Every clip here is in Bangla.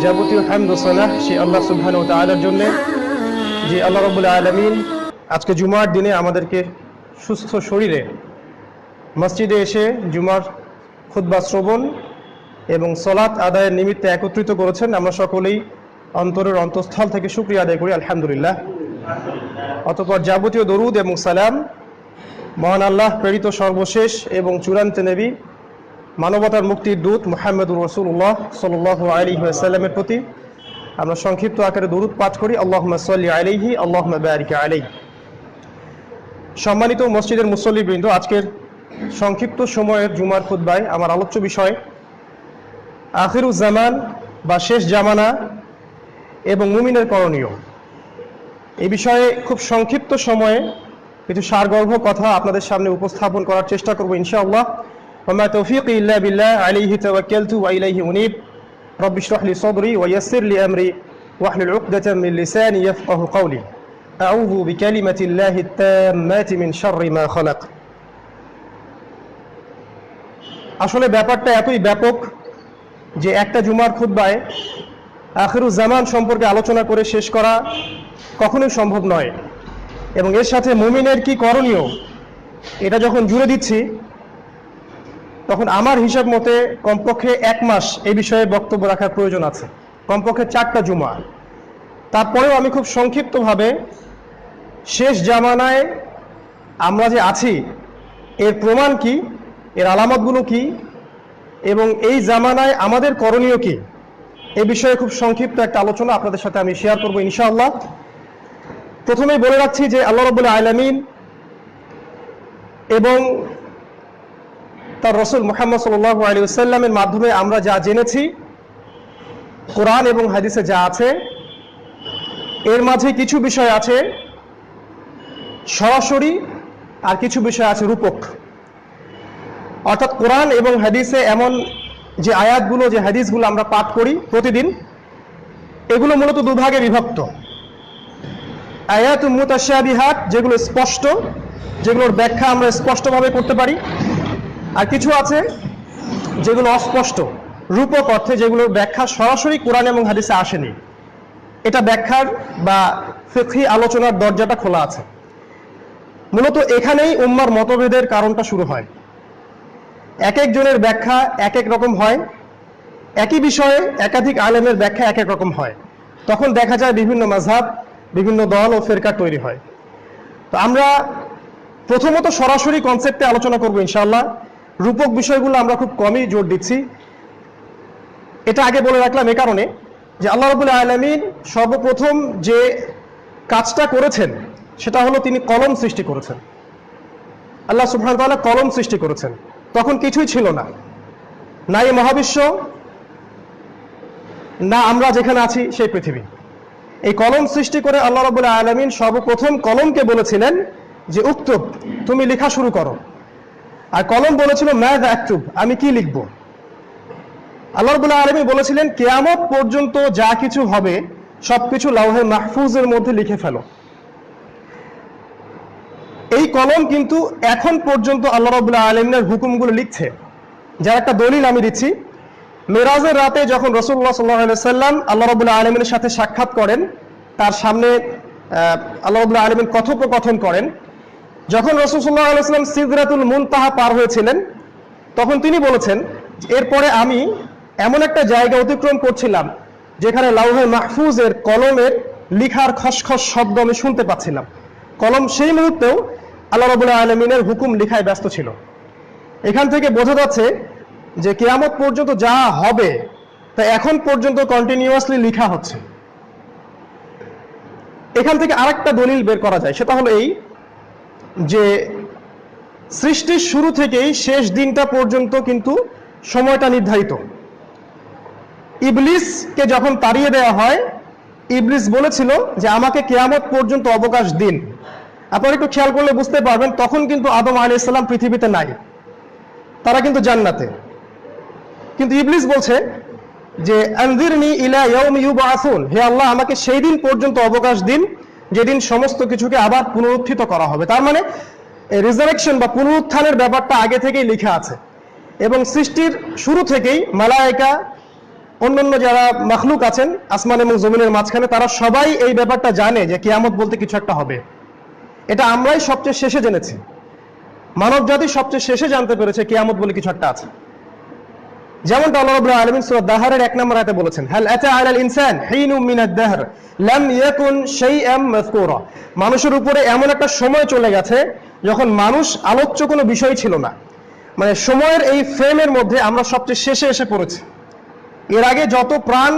যাবতীয় হামদ ও সালাহ সেই আল্লাহ সুবহানাহু ওয়া তাআলার জন্য, যে আল্লাহ রাব্বুল আলামিন আজকে জুমার দিনে আমাদেরকে সুস্থ শরীরে মসজিদে এসে জুমার খুতবা শ্রবণ এবং সালাত আদায়ের নিমিত্তে একত্রিত করেছেন। আমরা সকলেই অন্তরের অন্তঃস্থল থেকে শুকরিয়া আদায় করি, আলহামদুলিল্লাহ। অতঃপর যাবতীয় দরুদ এবং সালাম মহান আল্লাহ প্রেরিত সর্বশেষ এবং চূড়ান্ত নবী, মানবতার মুক্তির দূত মুহাম্মদুর রাসূলুল্লাহ সাল্লাল্লাহু আলাইহি ওয়াসাল্লামের প্রতি আমরা সংক্ষিপ্ত আকারে দরুদ পাঠ করি। আল্লাহুম্মা সাল্লি আলাইহি আল্লাহুম্মা বারিক আলাইহি। সম্মানিত মসজিদের মুসল্লিবৃন্দ, আজকের সংক্ষিপ্ত সময়ের জুমার খুতবায় আমার আলোচ্য বিষয় আখিরুজ জামান বা শেষ জামানা এবং মুমিনের করণীয়। এই বিষয়ে খুব সংক্ষিপ্ত সময়ে কিছু সারগর্ভ কথা আপনাদের সামনে উপস্থাপন করার চেষ্টা করব ইনশাআল্লাহ। ওয়া তৌফিকি ইল্লা বিল্লাহ আলাইহি তাওয়াক্কালতু ওয়া ইলাইহি উনীব। রব্বি ইশরাহ লি সাদরি ওয়া ইয়াসসির লি আমরি ওয়াহলুল উকদাতাম মিন লিসানি ইয়াফকাহু কওলি। আউযু বিকালিমাতিল্লাহিত তাম্মাতি মিন শাররি মা খালাক। আসলে ব্যাপারটা এতই ব্যাপক যে একটা জুমার খুতবায় আখিরুজ জামান সম্পর্কে আলোচনা করে শেষ করা কখনোই সম্ভব নয়। এবং এর সাথে মুমিনের কি করণীয় এটা যখন জুড়ে দিচ্ছি, তখন আমার হিসাব মতে কমপক্ষে 1 মাস এই বিষয়ে বক্তব্য রাখার প্রয়োজন আছে, কমপক্ষে 4টা জুমা। তারপরেও আমি খুব সংক্ষিপ্তভাবে শেষ জামানায় আমরা যে আছি এর প্রমাণ কি, এর আলামতগুলো কি এবং এই জামানায় আমাদের করণীয় কি, এ বিষয়ে খুব সংক্ষিপ্ত একটা আলোচনা আপনাদের সাথে আমি শেয়ার করব ইনশাআল্লাহ। প্রথমেই বলে রাখছি যে আল্লাহ রাব্বুল আলামিন এবং তার রাসূল মুহাম্মদ সাল্লাল্লাহু আলাইহি ওয়াসাল্লামের মাধ্যমে আমরা যা জেনেছি, কোরআন এবং হাদিসে যা আছে, এর মাঝে কিছু বিষয় আছে সরাসরি আর কিছু বিষয় আছে রূপক। অর্থাৎ কোরআন এবং হাদিসে এমন যে আয়াতগুলো, যে হাদিসগুলো আমরা পাঠ করি প্রতিদিন, এগুলো মূলত দুভাগে বিভক্ত। আয়াতুল মুতাশাবিহাত, যেগুলো স্পষ্ট, যেগুলোর ব্যাখ্যা আমরা স্পষ্টভাবে করতে পারি, আর কিছু আছে যেগুলো অস্পষ্ট, রূপক অর্থে, যেগুলোর ব্যাখ্যা সরাসরি কোরআন এবং হাদিসে আসেনি। এটা ব্যাখ্যার বা ফিকহি আলোচনার দরজাটা খোলা আছে। মূলত এখানেই উম্মার মতভেদের কারণটা শুরু হয়। এক একজনের ব্যাখ্যা এক এক রকম হয়, একই বিষয়ে একাধিক আলেমের ব্যাখ্যা এক এক রকম হয়। তখন দেখা যায় বিভিন্ন মাযহাব, বিভিন্ন দল ও ফিরকা তৈরি হয়। তো আমরা প্রথমত সরাসরি কনসেপ্টে আলোচনা করব ইনশাআল্লাহ। রূপক বিষয়গুলো আমরা খুব কমই জোর দিচ্ছি। এটা আগে বলে রাখলাম এ কারণে যে আল্লাহ রাব্বুল আলামিন সর্বপ্রথম যে কাজটা করেছেন সেটা হলো তিনি কলম সৃষ্টি করেছেন। আল্লাহ সুবহানাহু ওয়া তাআলা কলম সৃষ্টি করেছেন। তখন কিছুই ছিল না, না এই মহাবিশ্ব, না আমরা যেখানে আছি সেই পৃথিবী। এই কলম সৃষ্টি করে আল্লাহ রাব্বুল আলামিন সর্বপ্রথম কলমকে বলেছিলেন যে উক্তুব, তুমি লেখা শুরু করো। আর কলম বলেছিল মাযা আক্তুব, আমি কি লিখব। আল্লাহ রাব্বুল আলামিন বলেছিলেন কিয়ামত পর্যন্ত যা কিছু হবে সবকিছু লাওহে মাহফুজের মধ্যে লিখে ফেলো। এই কলম কিন্তু এখন পর্যন্ত আল্লাহ রাব্বুল আলামিনের হুকুমগুলো লিখছে। যার একটা দলিল আমি দিচ্ছি। মেরাজের রাতে যখন রাসূলুল্লাহ সাল্লাল্লাহু আলাইহি ওয়াসাল্লাম আল্লাহ রাব্বুল আলামিনের সাথে সাক্ষাৎ করেন, তার সামনে আল্লাহ রাব্বুল আলামিন কথোপকথন করেন, যখন রাসূল সাল্লাল্লাহু আলাইহি ওয়াসাল্লাম সিদরাতুল মুনতাহা পার হয়েছিলেন, তখন তিনি বলেছেন এরপরে আমি এমন একটা জায়গা অতিক্রম করছিলাম যেখানে লাওহে মাহফুজের কলমের লিখার খসখস শব্দ আমি শুনতে পাচ্ছিলাম। কলম সেই মুহূর্তেও আল্লাহ রাব্বুল আলামিনের হুকুম লিখায় ব্যস্ত ছিল। এখান থেকে বোঝা যাচ্ছে যে কিয়ামত পর্যন্ত যা হবে তা এখন পর্যন্ত কন্টিনিউয়াসলি লিখা হচ্ছে। এখান থেকে আরেকটা দলিল বের করা যায়, সেটা হলো এই যে সৃষ্টির শুরু থেকেই শেষ দিনটা পর্যন্ত কিন্তু সময়টা নির্ধারিত। ইবলিসকে যখন তাড়িয়ে দেওয়া হয়, ইবলিস বলেছিল যে আমাকে কিয়ামত পর্যন্ত অবকাশ দিন। আপনারা একটু খেয়াল করলে বুঝতে পারবেন, তখন কিন্তু আদম আলাইহিস সালাম পৃথিবীতে নাই, তারা কিন্তু জান্নাতে। কিন্তু ইবলিস বলছে যে আনজিরনি ইলা ইয়াউমি ইউবআসুন, হে আল্লাহ আমাকে সেই দিন পর্যন্ত অবকাশ দিন যেদিন সমস্ত কিছুকে আবার পুনরুত্থিত করা হবে। তার মানে রিজারেকশন বা পুনরুত্থানের ব্যাপারটা আগে থেকেই লেখা আছে। এবং সৃষ্টির শুরু থেকেই মালায়েকা, অন্যান্য যারা মাখলুক আছেন আসমান এবং জমিনের মাঝখানে, তারা সবাই এই ব্যাপারটা জানে যে কিয়ামত বলতে কিছু একটা হবে। এটা আমরাই সবচেয়ে শেষে জেনেছি, মানব জাতি সবচেয়ে শেষে জানতে পেরেছে কিয়ামত বলে কিছু একটা আছে। যেমনটা আল্লাহ রাব্বুল আলামিন সূরা দাহরের 1 নম্বর আয়াতে বলেছেন, হাল আতা আলাল ইনসান হিনুম মিনাদ দাহর লাম ইয়াকুন শাইআম মাযকুরা। মানুষের উপরে এমন একটা সময় চলে গেছে যখন মানুষ আলোচ্য কোনো বিষয় ছিল না। মানে সময়ের এই ফ্রেমের মধ্যে আমরা সবচেয়ে শেষে এসে পড়েছি। এর আগে যত প্রাণ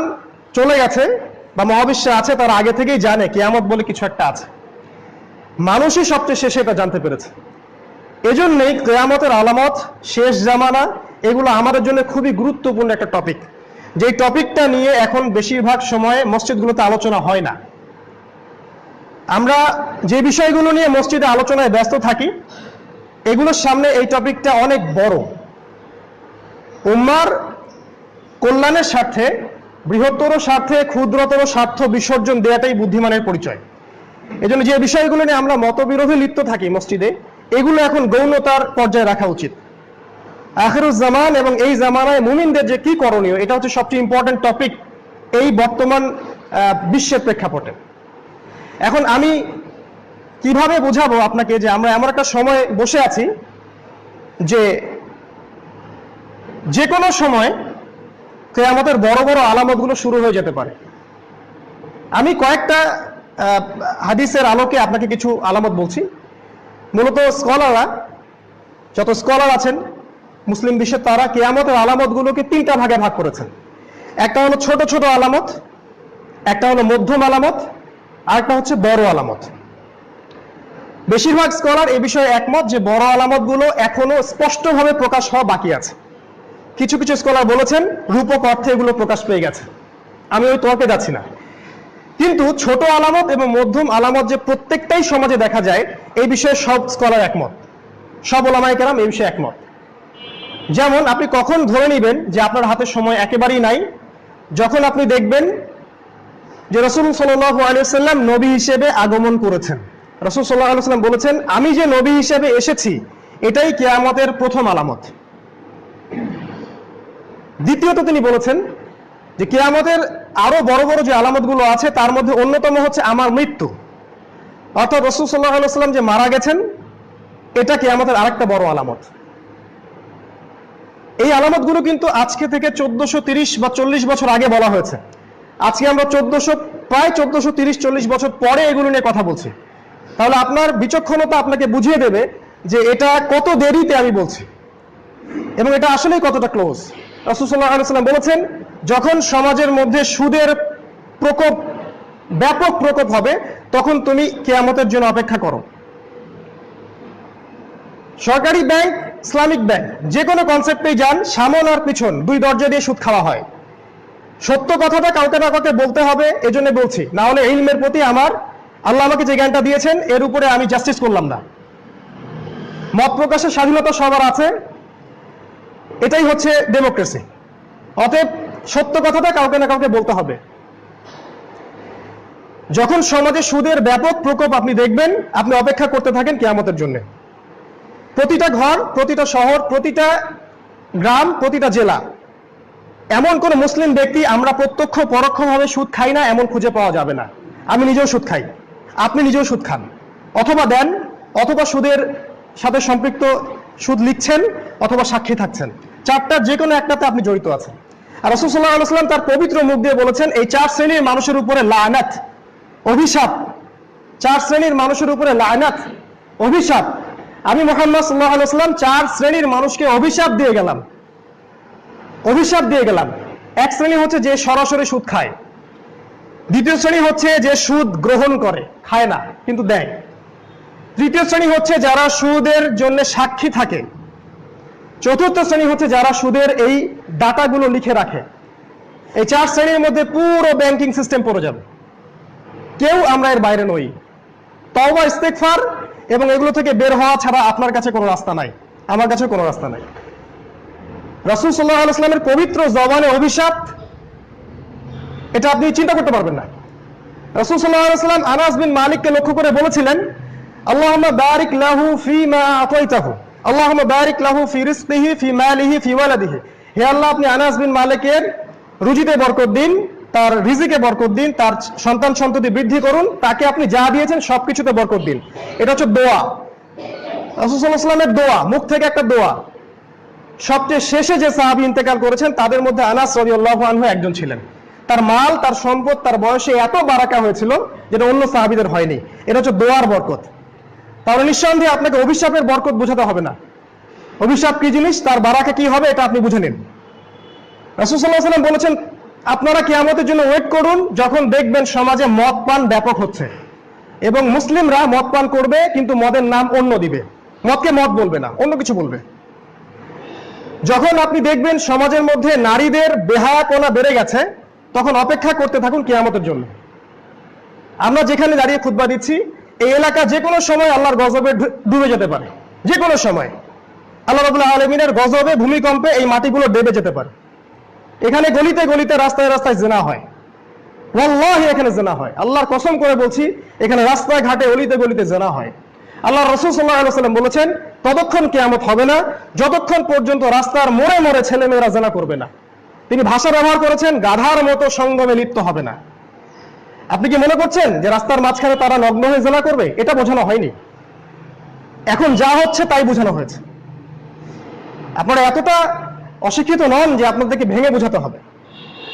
চলে গেছে বা মহাবিশ্বে আছে, তারা আগে থেকেই জানে কিয়ামত বলে কিছু একটা আছে। মানুষই সবচেয়ে শেষে এটা জানতে পেরেছে। এজন্যই কিয়ামতের আলামত, শেষ জামানা, এগুলো আমাদের জন্য খুবই গুরুত্বপূর্ণ একটা টপিক, যেই টপিকটা নিয়ে এখন বেশিরভাগ সময়ে মসজিদগুলোতে আলোচনা হয় না। আমরা যে বিষয়গুলো নিয়ে মসজিদে আলোচনায় ব্যস্ত থাকি, এগুলোর সামনে এই টপিকটা অনেক বড়। উম্মার কল্যাণের স্বার্থে, বৃহত্তর স্বার্থে ক্ষুদ্রতর স্বার্থ বিসর্জন দেওয়াটাই বুদ্ধিমানের পরিচয়। এজন্য যে বিষয়গুলো নিয়ে আমরা মতবিরোধে লিপ্ত থাকি মসজিদে, এগুলো এখন গৌণতার পর্যায়ে রাখা উচিত। আখিরুজ জামান এবং এই জামানায় মুমিনদের যে কি করণীয়, এটা হচ্ছে সবচেয়ে ইম্পর্টেন্ট টপিক এই বর্তমান বিশ্বের প্রেক্ষাপটে। এখন আমি কিভাবে বোঝাবো আপনাকে যে আমরা এমন একটা সময় বসে আছি যে কোনো সময় কিয়ামতের বড় বড় আলামতগুলো শুরু হয়ে যেতে পারে। আমি কয়েকটা হাদিসের আলোকে আপনাকে কিছু আলামত বলছি। মূলত স্কলাররা, যত স্কলার আছেন মুসলিম বিশ্বের, তারা কিয়ামতের আলামতগুলোকে 3টা ভাগে ভাগ করেছেন। একটা হলো ছোট ছোট আলামত, একটা হলো মধ্যম আলামত, আর একটা হচ্ছে বড় আলামত। বেশিরভাগ স্কলার এই বিষয়ে একমত যে বড় আলামতগুলো এখনো স্পষ্টভাবে প্রকাশ হওয়া বাকি আছে। কিছু কিছু স্কলার বলেছেন রূপক অর্থে এগুলো প্রকাশ পেয়ে গেছে। আমি ওই তর্কে যাচ্ছি না, কিন্তু ছোট আলামত এবং মধ্যম আলামত যে প্রত্যেকটাই সমাজে দেখা যায়, এই বিষয়ে সব স্কলার একমত, সব উলামায়ে কেরাম এই বিষয়ে একমত। যেমন আপনি কখন ধরে নেবেন যে আপনার হাতে সময় একেবারেই নাই, যখন আপনি দেখবেন যে রাসূল সাল্লাল্লাহু আলাইহি ওয়াসাল্লাম নবী হিসেবে আগমন করেছেন। রাসূল সাল্লাল্লাহু আলাইহি ওয়াসাল্লাম বলেছেন, আমি যে নবী হিসেবে এসেছি এটাই কিয়ামতের প্রথম আলামত। দ্বিতীয়ত তিনি বলেছেন যে কিয়ামতের আরো বড় বড় যে আলামতগুলো আছে তার মধ্যে অন্যতম হচ্ছে আমার মৃত্যু। অর্থাৎ রাসূল সাল্লাল্লাহু আলাইহি ওয়াসাল্লাম যে মারা গেছেন, এটা কিয়ামতের আরেকটা বড় আলামত। এই আলামতগুলো কিন্তু আজকে থেকে 1430 বা 40 বছর আগে বলা হয়েছে। আজকে আমরা প্রায় 1430-40 বছর পরে এগুলো নিয়ে কথা বলছি। তাহলে আপনার বিচক্ষণতা আপনাকে বুঝিয়ে দেবে যে এটা কত দেরিতে আমি বলছি এবং এটা আসলেই কতটা ক্লোজ। রাসূল সাল্লাল্লাহু আলাইহি ওয়াসাল্লাম বলেছেন, যখন সমাজের মধ্যে সুদের প্রকোপ, ব্যাপক প্রকোপ হবে, তখন তুমি কিয়ামতের জন্য অপেক্ষা করো। সরকারি ব্যাংক, ইসলামিক ব্যাংক, যে কোনো কনসেপ্টেই যান, সামন আর পিছন দুই দরজা দিয়ে সুদ খাওয়া হয়। সত্য কথাটা কাউকে না কাউকে বলতে হবে, এজন্য বলছি, না হলে ইলমের প্রতি আমার, আল্লাহ আমাকে যে জ্ঞানটা দিয়েছেন এর উপরে আমি জাস্টিস করলাম না। মত প্রকাশের স্বাধীনতা সবার আছে, এটাই হচ্ছে ডেমোক্রেসি। অতএব সত্য কথাটা কাউকে না কাউকে বলতে হবে। যখন সমাজে সুদের ব্যাপক প্রকোপ আপনি দেখবেন, আপনি অপেক্ষা করতে থাকেন কিয়ামতের জন্য। প্রতিটা ঘর, প্রতিটা শহর, প্রতিটা গ্রাম, প্রতিটা জেলা, এমন কোন মুসলিম ব্যক্তি আমরা প্রত্যক্ষ পরোক্ষভাবে সুদ খাই না এমন খুঁজে পাওয়া যাবে না। আমি নিজেও সুদ খাই, আপনি নিজেও সুদ খান, অথবা দেন, অথবা সুদের সাথে সম্পৃক্ত সুদ লিখছেন, অথবা সাক্ষী থাকছেন। চারটার যে কোনো একটাতে আপনি জড়িত আছেন। আর রাসূল সাল্লাল্লাহু আলাইহি ওয়াসাল্লাম তার পবিত্র মুখ দিয়ে বলেছেন, এই 4 শ্রেণীর মানুষের উপরে লানাত, অভিশাপ। 4 শ্রেণীর মানুষের উপরে লানাত, অভিশাপ। আমি মুহাম্মদ সাল্লাল্লাহু আলাইহি ওয়াসাল্লাম 4 শ্রেণীর মানুষকে অভিশাপ দিয়ে গেলাম, অভিশাপ দিয়ে গেলাম। এক শ্রেণী হচ্ছে যে সরাসরি সুদ খায়, দ্বিতীয় শ্রেণী হচ্ছে যে সুদ গ্রহণ করে, খায় না কিন্তু দেয়, তৃতীয় শ্রেণী হচ্ছে যারা সুদের জন্য সাক্ষী থাকে, চতুর্থ শ্রেণী হচ্ছে যারা সুদের এই ডাটাগুলো লিখে রাখে। এই 4 শ্রেণীর মধ্যে পুরো ব্যাংকিং সিস্টেম পড়ে যাবে, কেউ আমরা এর বাইরে নই। তওবা, ইস্তেগফার এবং এগুলো থেকে বের হওয়া ছাড়া আপনার কাছে কোনো রাস্তা নাই, আমার কাছে কোনো রাস্তা নাই। রাসূল সাল্লাল্লাহু আলাইহি ওয়াসাল্লামের পবিত্র জবানে অভিশাপ, এটা আপনি চিন্তা করতে পারবেন না। রাসূল সাল্লাল্লাহু আলাইহি ওয়াসাল্লাম আনাস বিন মালিককে লক্ষ্য করে বলেছিলেন, আল্লাহুম্মা বারিক লাহু ফীমা আতাইতাহু আল্লাহুম্মা বারিক লাহু ফি রিজকিহি ফি মালিহি ফি ওয়ালাদিহি, হে আল্লাহ আপনি আনাস বিন মালিকের রুজিতে বরকত দিন, তার রিজিকে বরকত দিন, তার সন্তান সন্ততি বৃদ্ধি করুন, তাকে আপনি যা দিয়েছেন সবকিছুতে বরকত দিন। এটা হচ্ছে দোয়া, রাসূল সাল্লাল্লাহু আলাইহি ওয়াসাল্লামের দোয়া, মুখ থেকে একটা দোয়া। সবচেয়ে শেষে যে সাহাবী ইন্তেকাল করেছেন তাদের মধ্যে আনাস রাদিয়াল্লাহু আনহু একজন ছিলেন। তার মাল, তার সম্পদ, তার বয়সে এত বারাকা হয়েছিল যেটা অন্য সাহাবীদের হয়নি। এটা হচ্ছে দোয়ার বরকত। তাহলে নিঃসন্দেহে আপনাকে অভিশাপের বরকত বোঝাতে হবে না। অভিশাপ কি জিনিস, তার বারাকা কি হবে, এটা আপনি বুঝে নিন। রাসূল সাল্লাল্লাহু আলাইহি ওয়াসাল্লাম বলেছেন, আপনারা কিয়ামতের জন্য ওয়েট করুন যখন দেখবেন সমাজে মদ পান ব্যাপক হচ্ছে এবং মুসলিমরা মদ পান করবে কিন্তু মদের নাম অন্য দিবে, মদকে মদ বলবে না, অন্য কিছু বলবে। যখন আপনি দেখবেন সমাজের মধ্যে নারীদের বেহায়াপনা বেড়ে গেছে, তখন অপেক্ষা করতে থাকুন কিয়ামতের জন্য। আমরা যেখানে দাঁড়িয়ে খুতবা দিচ্ছি, এই এলাকা যে কোনো সময় আল্লাহর গজবে ডুবে যেতে পারে, যে কোনো সময় আল্লাহ রাব্বুল আলামিনের গজবে, ভূমিকম্পে এই মাটিগুলো ডেবে যেতে পারে। এখানে গলিতে গলিতে, রাস্তায় রাস্তায় জিনা হয়, ওয়াল্লাহি এখানে জিনা হয়, আল্লাহর কসম করে বলছি, এখানে রাস্তায় ঘাটে অলিতে গলিতে জিনা হয়। আল্লাহ রাসূল সাল্লাল্লাহু আলাইহি ওয়াসাল্লাম বলেছেন, ততক্ষণ কিয়ামত হবে না যতক্ষণ পর্যন্ত রাস্তার মোড়ে মোড়ে ছেলেমেয়েরা জিনা করবে না। তিনি ভাষা ব্যবহার করেছেন, গাধার মতো সঙ্গমে লিপ্ত হবে না। আপনি কি মনে করছেন যে রাস্তার মাঝখানে তারা নগ্ন হয়ে জিনা করবে? এটা বোঝানো হয়নি, এখন যা হচ্ছে তাই বোঝানো হয়েছে। আপনারা এতটা অশিক্ষিত নন যে আপনাদেরকে ভেঙে বোঝাতে হবে।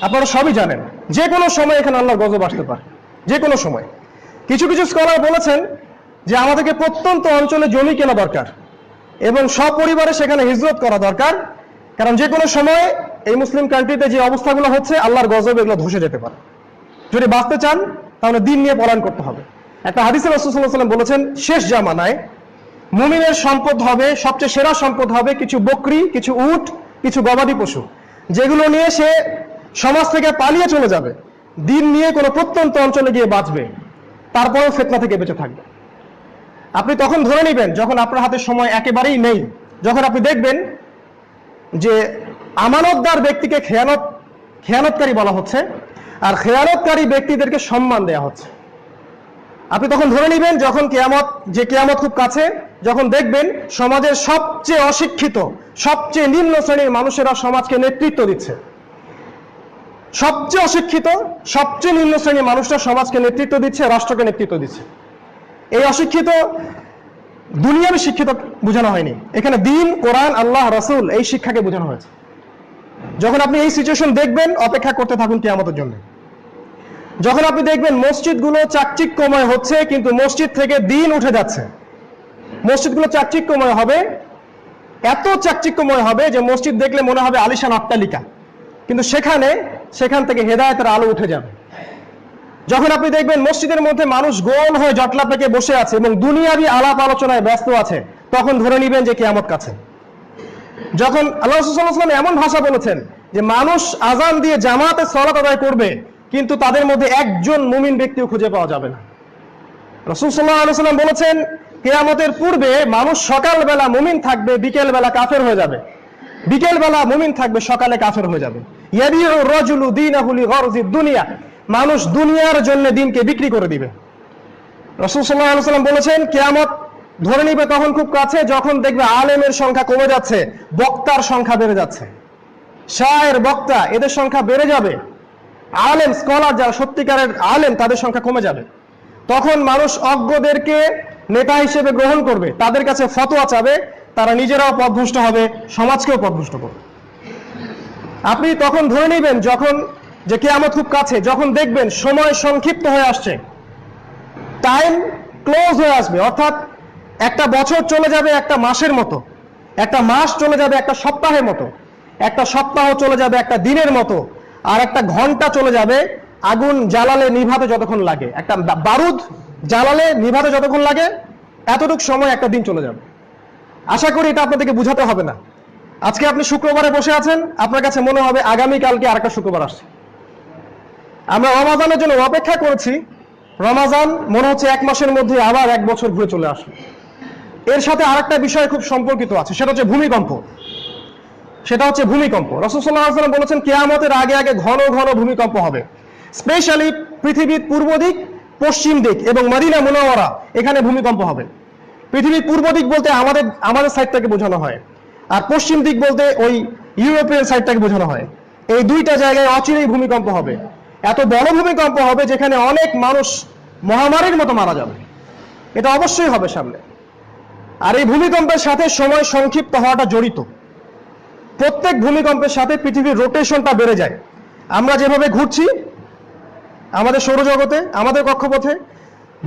আপনারা সবই জানেন, যে কোনো সময় এখানে আল্লাহর গজব আসতে পারে, যে কোনো সময়। কিছু কিছু স্কলার বলেছেন যে আমাদেরকে প্রত্যন্ত অঞ্চলে জমি কেনা দরকার এবং সপরিবারে সেখানে হিজরত করা দরকার, কারণ যে কোনো সময় এই মুসলিম কান্ট্রিতে যে অবস্থাগুলো হচ্ছে আল্লাহর গজব এগুলো ধসে যেতে পারে। যদি বাঁচতে চান তাহলে দিন নিয়ে পলায়ন করতে হবে। একটা হাদিসে রাসূল সাল্লাল্লাহু আলাইহি ওয়াসাল্লাম বলেছেন, শেষ জামানায় মুমিনের সম্পদ হবে, সবচেয়ে সেরা সম্পদ হবে কিছু বকরি, কিছু উট, কিছু গবাদি পশু, যেগুলো নিয়ে সে সমাজ থেকে পালিয়ে চলে যাবে, দিন নিয়ে কোনো প্রত্যন্ত অঞ্চলে গিয়ে বাঁচবে, তারপরেও ফিতনা থেকে বেঁচে থাকবে। আপনি তখন ধরে নেবেন যখন আপনার হাতে সময় একেবারেই নেই, যখন আপনি দেখবেন যে আমানতদার ব্যক্তিকে খেয়ানতকারী বলা হচ্ছে আর খেয়ানতকারী ব্যক্তিদেরকে সম্মান দেয়া হচ্ছে। আপনি তখন ধরে নেবেন যখন কিয়ামত খুব কাছে, যখন দেখবেন সমাজের সবচেয়ে অশিক্ষিত, সবচেয়ে নিম্ন শ্রেণীর মানুষেরা সমাজকে নেতৃত্ব দিচ্ছে। সবচেয়ে অশিক্ষিত, সবচেয়ে নিম্ন শ্রেণীর মানুষরা সমাজকে নেতৃত্ব দিচ্ছে, রাষ্ট্রকে নেতৃত্ব দিচ্ছে। এই অশিক্ষিত দুনিয়াবী শিক্ষিত বোঝানো হয়নি, এখানে দিন, কোরআন, আল্লাহ, রাসূল এই শিক্ষাকে বোঝানো হয়েছে। যখন আপনি এই সিচুয়েশন দেখবেন, অপেক্ষা করতে থাকুন কিয়ামতের জন্য। যখন আপনি দেখবেন মসজিদগুলো চাকচিক্যময় হচ্ছে কিন্তু মসজিদ থেকে দিন উঠে যাচ্ছে, মসজিদগুলো চাকচিক্যময় হবে, এত চাকচিক্যময় হবে যে মসজিদ দেখলে মনে হবে আলিশান অট্টালিকা, কিন্তু সেখান থেকে হেদায়েতের আলো উঠে যাবে। যখন আপনি দেখবেন মসজিদের মধ্যে মানুষ গোল হয়ে জটলা পেকে বসে আছে এবং দুনিয়াবি আলাপ আলোচনায় ব্যস্ত আছে, তখন ধরে নেবেন যে কিয়ামত কাছে। যখন আল্লাহ রাসূল সাল্লাল্লাহু আলাইহি ওয়াসাল্লাম এমন ভাষা বলেছেন যে মানুষ আযান দিয়ে জামাতে সালাত আদায় করবে কিন্তু তাদের মধ্যে একজন মুমিন ব্যক্তিও খুঁজে পাওয়া যাবে না। রাসূল সাল্লাল্লাহু আলাইহি ওয়াসাল্লাম বলেছেন, কিয়ামতের পূর্বে মানুষ সকালবেলা মুমিন থাকবে, বিকেলবেলা কাফের হয়ে যাবে, বিকেলবেলা মুমিন থাকবে, সকালে কাফের হয়ে যাবে। ইয়াবিউ রাজুলু দীনাহু লিগরজিদ দুনিয়া, মানুষ দুনিয়ার জন্য দিনকে বিক্রি করে দিবে। রাসূল সাল্লাল্লাহু আলাইহি ওয়াসাল্লাম বলেছেন, কিয়ামত ধরে নিবে তখন খুব কাছে যখন দেখবে আলেমের সংখ্যা কমে যাচ্ছে, বক্তার সংখ্যা বেড়ে যাচ্ছে, শায়ের, বক্তা এদের সংখ্যা বেড়ে যাবে, আলেম স্কলার যারা সত্যিকারের আলেম তাদের সংখ্যা কমে যাবে। তখন মানুষ অজ্ঞদেরকে নেতা হিসেবে গ্রহণ করবে, তাদের কাছে ফতোয়া চাবে, তারা নিজেরাও পথভ্রষ্ট হবে, সমাজকেও পথভ্রষ্ট করবে। আপনি তখন ধরে নেবেন যখন যে কিয়ামত খুব কাছে, যখন দেখবেন সময় সংক্ষিপ্ত হয়ে আসছে, টাইম ক্লোজ হয়ে আসবে, অর্থাৎ একটা বছর চলে যাবে একটা মাসের মতো, একটা মাস চলে যাবে একটা সপ্তাহের মতো, একটা সপ্তাহ চলে যাবে একটা দিনের মতো, আর একটা ঘন্টা চলে যাবে আগুন জ্বালালে নিভাতে যতক্ষণ লাগে, একটা বারুদ জ্বালালে নিভাতে যতক্ষণ লাগে এতটুকু সময় একটা দিন চলে যাবে। আশা করি এটা আপনাদেরকে বুঝাতে হবে না। আজকে আপনি শুক্রবারে বসে আছেন, আপনার কাছে মনে হবে আগামীকালকে আরেকটা শুক্রবার আসছে। আমরা রমাজানের জন্য অপেক্ষা করেছি, রমাজান মনে হচ্ছে এক মাসের মধ্যে আবার এক বছর ঘুরে চলে আসবে। এর সাথে আরেকটা বিষয় খুব সম্পর্কিত আছে, সেটা হচ্ছে ভূমিকম্প। রাসূল সাল্লাল্লাহু আলাইহি ওয়াসাল্লাম বলেছেন, কিয়ামতের আগে আগে ঘন ঘন ভূমিকম্প হবে, স্পেশালি পৃথিবীর পূর্ব দিক, পশ্চিম দিক এবং মদিনা মুনাওয়ারা, এখানে ভূমিকম্প হবে। পৃথিবীর পূর্ব দিক বলতে আমাদের সাইডটাকে বোঝানো হয়, আর পশ্চিম দিক বলতে ওই ইউরোপিয়ান সাইডটাকে বোঝানো হয়। এই দুইটা জায়গায় অচিরেই ভূমিকম্প হবে, এত বড় ভূমিকম্প হবে যেখানে অনেক মানুষ মহামারীর মতো মারা যাবে। এটা অবশ্যই হবে সামনে। আর এই ভূমিকম্পের সাথে সময় সংক্ষিপ্ত হওয়াটা জড়িত। প্রত্যেক ভূমিকম্পের সাথে পৃথিবীর রোটেশনটা বেড়ে যায়। আমরা যেভাবে ঘুরছি আমাদের সৌরজগতে, আমাদের কক্ষপথে,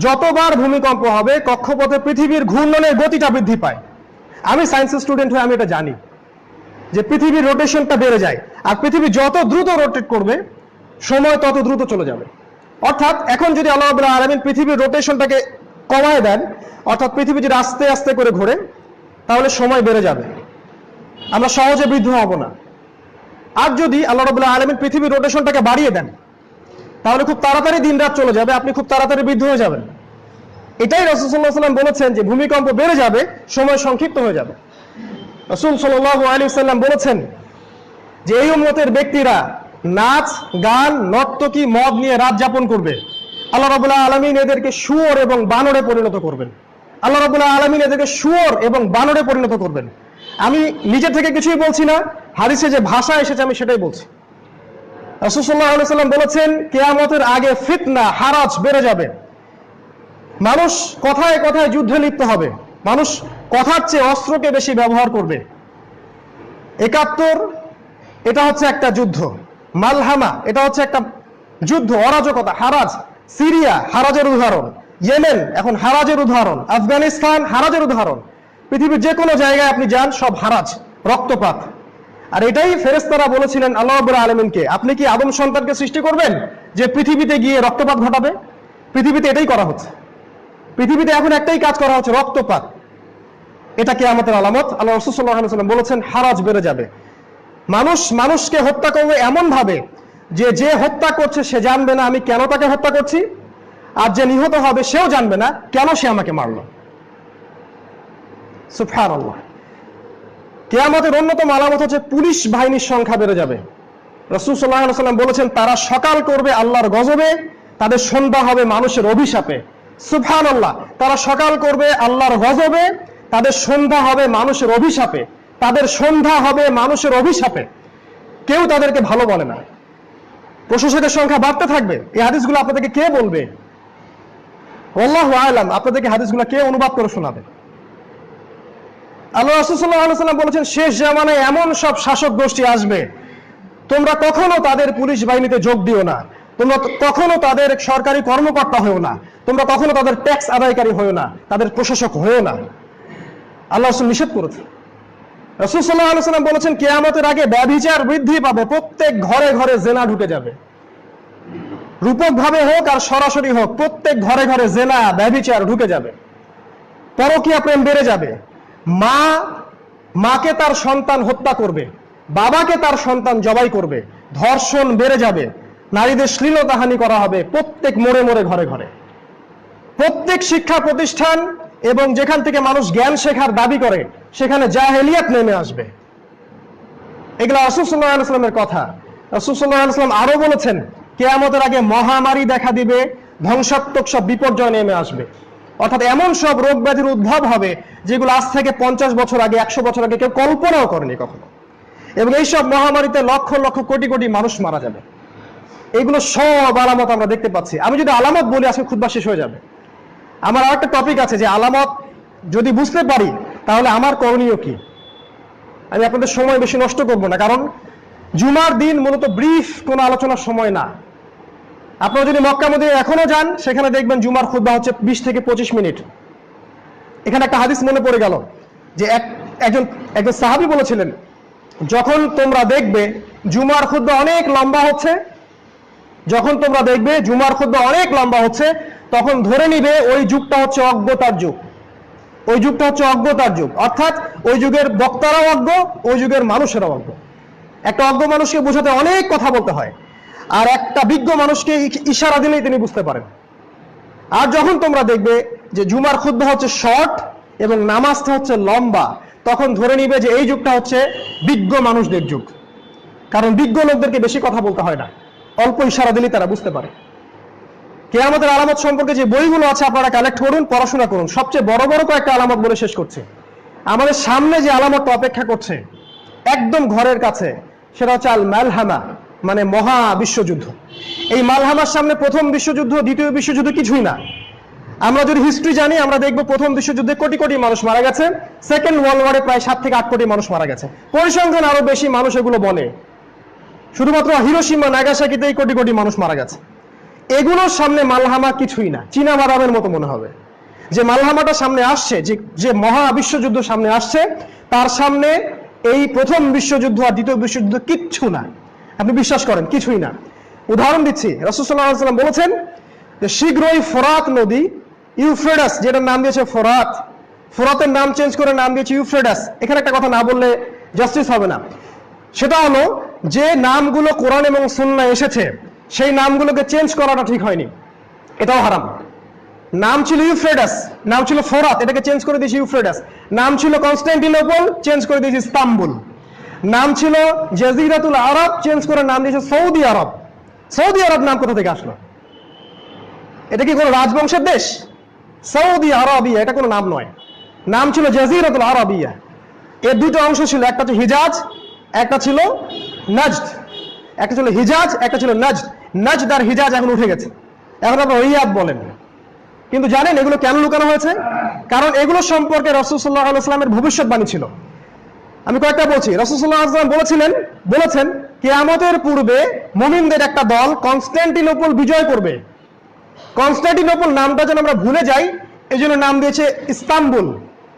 যতবার ভূমিকম্প হবে কক্ষপথে পৃথিবীর ঘূর্ণনের গতিটা বৃদ্ধি পায়। আমি সায়েন্সের স্টুডেন্ট হয়ে আমি এটা জানি যে পৃথিবীর রোটেশনটা বেড়ে যায়, আর পৃথিবী যত দ্রুত রোটেট করবে সময় তত দ্রুত চলে যাবে। অর্থাৎ এখন যদি আল্লাহ রাব্বুল আলামিন পৃথিবীর রোটেশনটাকে কমায় দেন, অর্থাৎ পৃথিবী যদি আস্তে আস্তে করে ঘোরে, তাহলে সময় বেড়ে যাবে, আমরা সহজে বৃদ্ধ হব না। আর যদি আল্লাহ রাব্বুল আলামিন পৃথিবীর রোটেশনটাকে বাড়িয়ে দেন, তাহলে খুব তাড়াতাড়ি দিন রাত চলে যাবে, আপনি খুব তাড়াতাড়ি বৃদ্ধ হয়ে যাবেন। এটাই রাসূল সাল্লাল্লাহু আলাইহি ওয়াসাল্লাম বলেছেন যে ভূমিকম্প বেড়ে যাবে, সময় সংক্ষিপ্ত হয়ে যাবে। রাসূল সাল্লাল্লাহু আলাইহি ওয়াসাল্লাম বলেছেন যে এই উম্মতের ব্যক্তিরা নাচ, গান, নর্তকী, মদ নিয়ে রাত যাপন করবে। আল্লাহ রাব্বুল আলামিন এদেরকে শুয়োর এবং বানরে পরিণত করবেন। আল্লাহ রাব্বুল আলামিন এদেরকে শুয়োর এবং বানরে পরিণত করবেন। আমি নিজে থেকে কিছুই বলছি না, হাদিসে যে ভাষা এসেছে আমি সেটাই বলছি। রাসূল সাল্লাল্লাহু আলাইহি ওয়াসাল্লাম বলেছেন কিয়ামতের আগে ফিতনা, হারাজ বেড়ে যাবে। মানুষ কথায় কথায় যুদ্ধে লিপ্ত হবে, মানুষ কথার চেয়ে অস্ত্রকে বেশি ব্যবহার করবে। ৭১ এটা হচ্ছে একটা যুদ্ধ, মালহামা এটা হচ্ছে একটা যুদ্ধ, অরাজকতা, হারাজ। সিরিয়া হারাজের উদাহরণ, ইয়েমেন এখন হারাজের উদাহরণ, আফগানিস্তান হারাজের উদাহরণ। পৃথিবীর যে কোনো জায়গায় আপনি যান সব হারাজ, রক্তপাত। আর এটাই ফেরেশতারা বলেছিলেন আল্লাহ রাব্বুল আলামিনকে, আপনি কি আদম সন্তানকে সৃষ্টি করবেন যে পৃথিবীতে গিয়ে রক্তপাত ঘটাবে? পৃথিবীতে এটাই করা হচ্ছে, পৃথিবীতে এখন একটাই কাজ করা হচ্ছে, রক্তপাত। এটা কিয়ামতের আলামত। আল্লাহ রাসূল সাল্লাল্লাহু আলাইহি ওয়াসাল্লাম বলেছেন হারাজ বেড়ে যাবে। মানুষ মানুষকে হত্যা করবে এমন ভাবে যে হত্যা করছে সে জানবে না আমি কেন তাকে হত্যা করছি, আর যে নিহত হবে সেও জানবে না কেন সে আমাকে মারল। সুবহানাল্লাহ। কিয়ামতের অন্যতম আলামত হচ্ছে পুলিশ বাহিনীর সংখ্যা বেড়ে যাবে। রাসূল সাল্লাল্লাহু আলাইহি ওয়াসাল্লাম বলেছেন তারা সকাল করবে আল্লাহর গজবে, তাদের সন্ধ্যা হবে মানুষের অভিশাপে। সুবহানাল্লাহ। তারা সকাল করবে আল্লাহর গজবে, তাদের সন্ধ্যা হবে মানুষের অভিশাপে, তাদের সন্ধ্যা হবে মানুষের অভিশাপে। কেউ তাদেরকে ভালো বলে না। প্রশাসকের সংখ্যা বাড়তে থাকবে। এই হাদিসগুলো আপনাদেরকে কে বলবে? আল্লাহু আ'লাম। আপনাদেরকে হাদিসগুলো কে অনুবাদ করে শোনাবে? আল্লাহ রাসূল সাল্লাল্লাহু আলাইহি ওয়াসাল্লাম বলেছেন শেষ জামানায় এমন সব শাসক গোষ্ঠী আসবে, তোমরা কখনো তাদের পুলিশ বাহিনীতে যোগ দিও না, তোমরা কখনো তাদের সরকারি কর্মকর্তা হয়েও না, তোমরা কখনো তাদের ট্যাক্স আদায়কারী হয়েও না, তাদের প্রশাসক হয়েও না। আল্লাহ রাসূল নিষেধ করেছেন। রাসূল সাল্লাল্লাহু আলাইহি ওয়াসাল্লাম বলেছেন কিয়ামতের আগে ব্যভিচার বৃদ্ধি পাবে, প্রত্যেক ঘরে ঘরে জেনা ঢুকে যাবে। রূপক ভাবে হোক আর সরাসরি হোক, প্রত্যেক ঘরে ঘরে জেনা, ব্যভিচার ঢুকে যাবে। পরকীয়া প্রেম বেড়ে যাবে। মাকে তার সন্তান হত্যা করবে, বাবাকে তার সন্তান জবাই করবে। ধর্ষণ বেড়ে যাবে, নারীদের শ্লীলতাহানি করা হবে প্রত্যেক মোড়ে মোড়ে, ঘরে ঘরে। প্রত্যেক শিক্ষা প্রতিষ্ঠান এবং যেখান থেকে মানুষ জ্ঞান শেখার দাবি করে সেখানে জাহেলিয়াত নেমে আসবে। এগুলো রাসূল সাল্লাল্লাহু আলাইহি ওয়াসাল্লামের কথা। রাসূল সাল্লাল্লাহু আলাইহি ওয়াসাল্লাম আরো বলেছেন কিয়ামতের আগে মহামারী দেখা দিবে, ধ্বংসাত্মক সব বিপর্যয় নেমে আসবে। অর্থাৎ এমন সব রোগ ব্যাধির উদ্ভব হবে যেগুলো আজ থেকে 50 বছর আগে, 100 বছর আগে কেউ কল্পনাও করেনি কখনো। এবং এইসব মহামারীতে লক্ষ লক্ষ কোটি কোটি মানুষ মারা যাবে। এইগুলো সব আলামত আমরা দেখতে পাচ্ছি। আমি যদি আলামত বলি আজকে খুতবা শেষ হয়ে যাবে। আমার আরেকটা টপিক আছে যে আলামত যদি বুঝতে পারি তাহলে আমার করণীয় কি। আমি আপনাদের সময় বেশি নষ্ট করব না, কারণ জুমার দিন মূলত ব্রিফ কোনো আলোচনার সময় না। আপনারা যদি মক্কা মদিনা এখনো যান সেখানে দেখবেন জুমার খুতবা হচ্ছে 20 থেকে 25 মিনিট। এখানে একটা হাদিস মনে পড়ে গেল যে একজন সাহাবী বলেছিলেন যখন তোমরা দেখবে জুমার খুতবা অনেক লম্বা হচ্ছে, যখন তোমরা দেখবে জুমার খুতবা অনেক লম্বা হচ্ছে তখন ধরে নিবে ওই যুগটা হচ্ছে অজ্ঞতার যুগ, ওই যুগটা হচ্ছে অজ্ঞতার যুগ। অর্থাৎ ওই যুগের বক্তারাও অজ্ঞ, ওই যুগের মানুষেরাও অজ্ঞ। একটা অজ্ঞ মানুষকে বোঝাতে অনেক কথা বলতে হয়, আর একটা বিজ্ঞ মানুষকে ইশারা দিলেই তিনি বুঝতে পারেন। আর যখন তোমরা দেখবে যে জুমার খুতবা হচ্ছে শর্ট এবং নামাজটা হচ্ছে লম্বা, তখন ধরে নিবে যে এই যুগটা হচ্ছে বিজ্ঞ মানুষদের যুগ। কারণ বিজ্ঞ লোকদেরকে বেশি কথা বলতে হয় না, অল্প ইশারা দিলেই তারা বুঝতে পারে। কিয়ামতের আলামত সম্পর্কে যে বইগুলো আছে আপনারা কালেক্ট করুন, পড়াশোনা করুন। সবচেয়ে বড় বড় কয়েকটা আলামত বলে শেষ করছে। আমাদের সামনে যে আলামতটা অপেক্ষা করছে একদম ঘরের কাছে, সেটা হচ্ছে আল মালহামা, মানে মহা বিশ্বযুদ্ধ। এই মালহামার সামনে প্রথম বিশ্বযুদ্ধ, দ্বিতীয় বিশ্বযুদ্ধ কিছুই না। আমরা যদি হিস্ট্রি জানি আমরা দেখব প্রথম বিশ্বযুদ্ধে কোটি কোটি মানুষ মারা গেছে, সেকেন্ড ওয়ার্ল্ড ওয়ারে প্রায় 7 থেকে 8 কোটি মানুষ মারা গেছে। পরিসংখ্যান আরো বেশি, মানুষ এগুলো বলে। শুধুমাত্র হিরোশিমা নাগাসাকিতেই কোটি কোটি মানুষ মারা গেছে। এগুলোর সামনে মালহামা কিছুই না, চীনা বাদামের মতো মনে হবে। যে মালহামাটা সামনে আসছে, যে মহা বিশ্বযুদ্ধ সামনে আসছে, তার সামনে এই প্রথম বিশ্বযুদ্ধ আর দ্বিতীয় বিশ্বযুদ্ধ কিচ্ছু না। আপনি বিশ্বাস করেন কিছুই না। উদাহরণ দিচ্ছি, রাসূল সাল্লাল্লাহু আলাইহি ওয়াসাল্লাম বলেছেন যে শীঘ্রই ফোরাত নদী, ইউফ্রেটাস যেটার নাম দিয়েছে ফোরাত, ফোরাতের নাম চেঞ্জ করে নাম দিয়েছে ইউফ্রেটাস। এখানে একটা কথা না বললে জাস্টিস হবে না। সেটা হলো যে নামগুলো কোরআন এবং সুন্নাহ এসেছে সেই নামগুলোকে চেঞ্জ করাটা ঠিক হয়নি, এটাও হারাম। নাম ছিল ইউফ্রেটাস, নাম ছিল ফোরাত, এটাকে চেঞ্জ করে দিয়েছে ইউফ্রেটাস। নাম ছিল কনস্টান্টিনোপল, চেঞ্জ করে দিয়েছে ইস্তাম্বুল। নাম ছিল জাজিরাতুল আরব, চেঞ্জ করে নাম দিয়েছে সৌদি আরব। সৌদি আরব নাম কোথা থেকে আসলো? এটা কি কোনো রাজবংশের দেশ? সৌদি আরবিয়া এটা কোনো নাম নয়, নাম ছিল জাজিরাতুল আরবিয়া। এর দুটো অংশ ছিল, একটা ছিল হিজাজ, একটা ছিল নাজদ। একটা ছিল হিজাজ, একটা ছিল নাজদ। নাজদ আর হিজাজ এখন উঠে গেছে, এখন আপনারা রিয়াদ বলেন। কিন্তু জানেন এগুলো কেন লুকানো হয়েছে? কারণ এগুলো সম্পর্কে রাসূল সাল্লাল্লাহু আলাইহি ওয়াসাল্লামের ভবিষ্যৎবাণী ছিল। আমি কয়েকটা বলছি। রাসূল সাল্লাল্লাহু আলাইহি ওয়াসাল্লাম বলেছেন কিয়ামতের পূর্বে মুমিনদের একটা দল কনস্টান্টিনোপল বিজয় করবে। কনস্টান্টিনোপল নামটা যেন আমরা ভুলে যাই, এই জন্য নাম দিয়েছে ইস্তাম্বুল,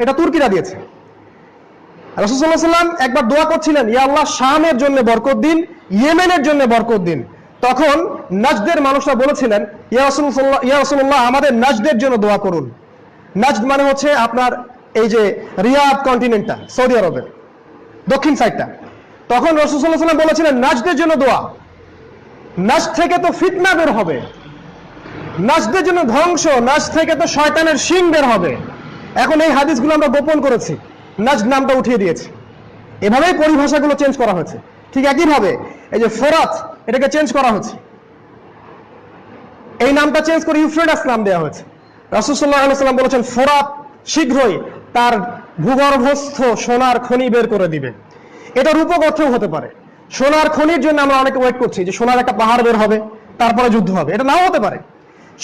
এটা তুর্কিরা দিয়েছে। রাসূল সাল্লাল্লাহু আলাইহি ওয়াসাল্লাম একবার দোয়া করছিলেন, ইয়া আল্লাহ শামের জন্য বরকত দিন, ইয়েমেনের জন্য বরকত দিন। তখন নাজদের মানুষরা বলেছিলেন, ইয়া রাসূলুল্লাহ আমাদের নাজদের জন্য দোয়া করুন। নাজদ মানে হচ্ছে আপনার এই যে রিয়াদ কন্টিনেন্টটা, সৌদি আরবের দক্ষিণ সাইডটা। তখন রাসূল সাল্লাল্লাহু আলাইহি ওয়াসাল্লাম বলেছিলেন নাজদের জন্য দোয়া। নাজদ থেকে তো ফিতনা বের হবে, নাজদের জন্য ধ্বংস, নাজদ থেকে তো শয়তানের শিং বের হবে। এখন এই হাদিসগুলো আমরা গোপন করেছি, নাজদ নামটা উঠিয়ে দিয়েছি। এভাবেই পরিভাষাগুলো চেঞ্জ করা হয়েছে। ঠিক একইভাবে এই যে ফোরাত, এটাকে চেঞ্জ করা হয়েছে, এই নামটা চেঞ্জ করে ইউফ্রেটাস নাম দেওয়া হয়েছে। রাসূল সাল্লাল্লাহু আলাইহি ওয়াসাল্লাম বলেছেন ফোরাত শীঘ্রই তার ভূগর্ভস্থ সোনার খনি বের করে দিবে। এটা রূপক অর্থেও হতে পারে। সোনার খনির জন্য আমরা অনেকে ওয়েট করছি যে সোনার একটা পাহাড় বের হবে, তারপরে যুদ্ধ হবে। এটা নাও হতে পারে।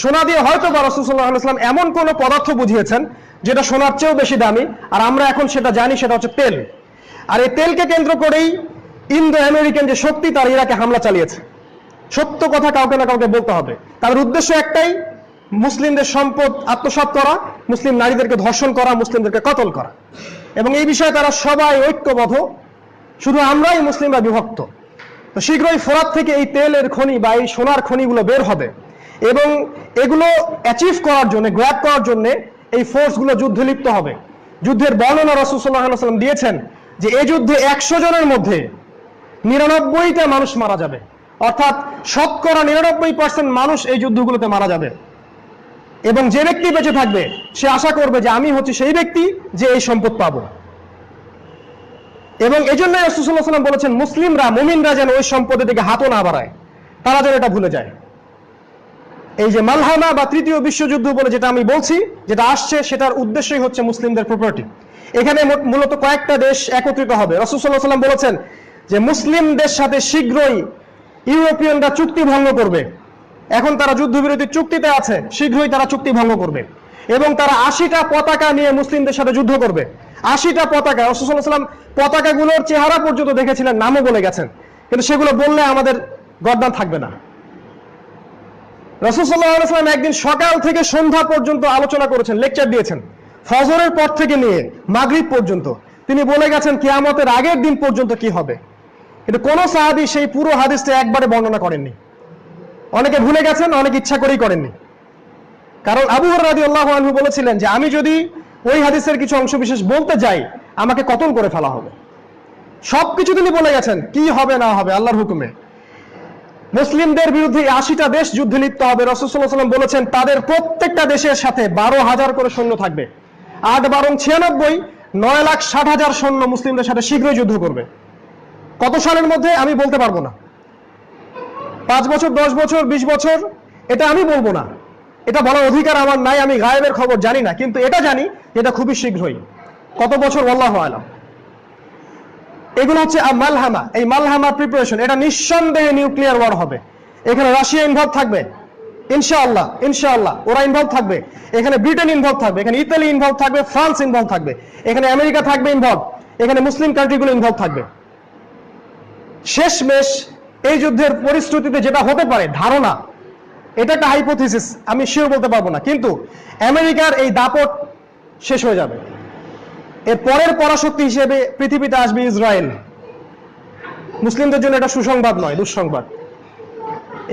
সোনা দিয়ে হয়তো বা রাসূল সাল্লাল্লাহু আলাইহি ওয়াসাল্লাম এমন কোন পদার্থ বুঝিয়েছেন যেটা সোনার চেয়েও বেশি দামি, আর আমরা এখন সেটা জানি, সেটা হচ্ছে তেল। আর এই তেলকে কেন্দ্র করেই ইন্দো আমেরিকান যে শক্তি, তার ইরাকে হামলা চালিয়েছে। সত্য কথা কাউকে না কাউকে বলতে হবে। তাদের উদ্দেশ্য একটাই, মুসলিমদের সম্পদ আত্মসাৎ করা, মুসলিম নারীদেরকে ধর্ষণ করা, মুসলিমদেরকে কতল করা। এবং এই বিষয়ে তারা সবাই ঐক্যবদ্ধ, শুধু আমরাই মুসলিমরা বিভক্ত। তো শীঘ্রই ফোরাত থেকে এই তেলের খনি বা এই সোনার খনিগুলো বের হবে, এবং এগুলো অ্যাচিভ করার জন্য, গ্র্যাব করার জন্য এই ফোর্সগুলো যুদ্ধে লিপ্ত হবে। যুদ্ধের বর্ণনা রাসূল সাল্লাল্লাহু আলাইহি ওয়াসাল্লাম দিয়েছেন যে এই যুদ্ধে 100 জনের মধ্যে 99টা মানুষ মারা যাবে, অর্থাৎ শতকরা 99% মানুষ এই যুদ্ধগুলোতে মারা যাবে। এবং যে ব্যক্তি বেঁচে থাকবে সে আশা করবে যে আমি হচ্ছি সেই ব্যক্তি যে এই সম্পদ পাবো। এবং এই জন্য রাসূল সাল্লাল্লাহু আলাইহি ওয়াসাল্লাম বলেছেন মুসলিমরা, মুমিনরা যেন ওই সম্পদের দিকে হাতও না বাড়ায়, তারা যেন এটা ভুলে যায়। এই যে মালহামা বা তৃতীয় বিশ্বযুদ্ধ বলে যেটা আমি বলছি, যেটা আসছে, সেটার উদ্দেশ্যই হচ্ছে মুসলিমদের প্রপার্টি। এখানে মূলত কয়েকটা দেশ একত্রিত হবে। রাসূল সাল্লাল্লাহু আলাইহি ওয়াসাল্লাম বলেছেন যে মুসলিমদের সাথে শীঘ্রই ইউরোপিয়ানরা চুক্তি ভঙ্গ করবে। এখন তারা যুদ্ধবিরতির চুক্তিতে আছে, শীঘ্রই তারা চুক্তি ভঙ্গ করবে এবং তারা 80টা পতাকা নিয়ে মুসলিমদের সাথে যুদ্ধ করবে। 80টা পতাকা। রাসূল সাল্লাল্লাহু আলাইহি ওয়াসাল্লাম পতাকাগুলোর চেহারা পর্যন্ত দেখেছিলেন, নামও বলে গেছেন, কিন্তু সেগুলো বললে আমাদের গর্দান থাকবে না। রাসূল সাল্লাল্লাহু আলাইহি ওয়াসাল্লাম একদিন সকাল থেকে সন্ধ্যা পর্যন্ত আলোচনা করেছেন, লেকচার দিয়েছেন, ফজরের পর থেকে নিয়ে মাগরিব পর্যন্ত। তিনি বলে গেছেন কিয়ামতের আগের দিন পর্যন্ত কি হবে, কিন্তু কোন সাহাবী সেই পুরো হাদিসটা একবারে বর্ণনা করেননি। অনেকে ভুলে গেছেন, অনেকে ইচ্ছা করেই করেননি। কারণ আবু হুরায়রা রাদিয়াল্লাহু আনহু বলেছিলেন যে আমি যদি ওই হাদিসের কিছু অংশ বিশেষ বলতে যাই আমাকে কতল করে ফেলা হবে। সবকিছু তিনি বলে গেছেন, কি হবে না হবে আল্লাহর হুকুমে। মুসলিমদের বিরুদ্ধে 80টা দেশ যুদ্ধে লিপ্ত হবে। রাসূল সাল্লাল্লাহু আলাইহি ওয়াসাল্লাম বলেছেন তাদের প্রত্যেকটা দেশের সাথে 12,000 করে সৈন্য থাকবে। 8 12 96, 9,60,000 সৈন্য মুসলিমদের সাথে শীঘ্রই যুদ্ধ করবে। কত সালের মধ্যে আমি বলতে পারবো না, 5 বছর, 10 বছর, 20 বছর, এটা আমি বলবো না। এটা বলার অধিকার আমার নাই, আমি গায়েবের খবর জানি না, কিন্তু এটা জানি এটা খুবই শীঘ্রই। কত বছর আল্লাহু আলাম। এগুলো হচ্ছে মালহামা। এই মালহামা প্রিপারেশন, এটা নিঃসন্দেহে নিউক্লিয়ার ওয়ার হবে। এখানে রাশিয়া ইনভলভ থাকবে ইনশাআল্লাহ, ইনশাআল্লাহ ওরা ইনভলভ থাকবে। এখানে ব্রিটেন ইনভলভ থাকবে, এখানে ইতালি ইনভলভ থাকবে, ফ্রান্স ইনভলভ থাকবে, এখানে আমেরিকা থাকবে ইনভলভ, এখানে মুসলিম কান্ট্রিগুলো ইনভলভ থাকবে। শেষমেশ এই যুদ্ধের পরিস্থিতিতে যেটা হতে পারে ধারণা, এটা একটা হাইপোথিসিস, আমি শিওর বলতে পারবো না, কিন্তু আমেরিকার এই দাপট শেষ হয়ে যাবে। এর পরের পরাশক্তি হিসেবে পৃথিবীতে আসবে ইসরায়েল। মুসলিমদের জন্য এটা সুসংবাদ নয়, দুঃসংবাদ।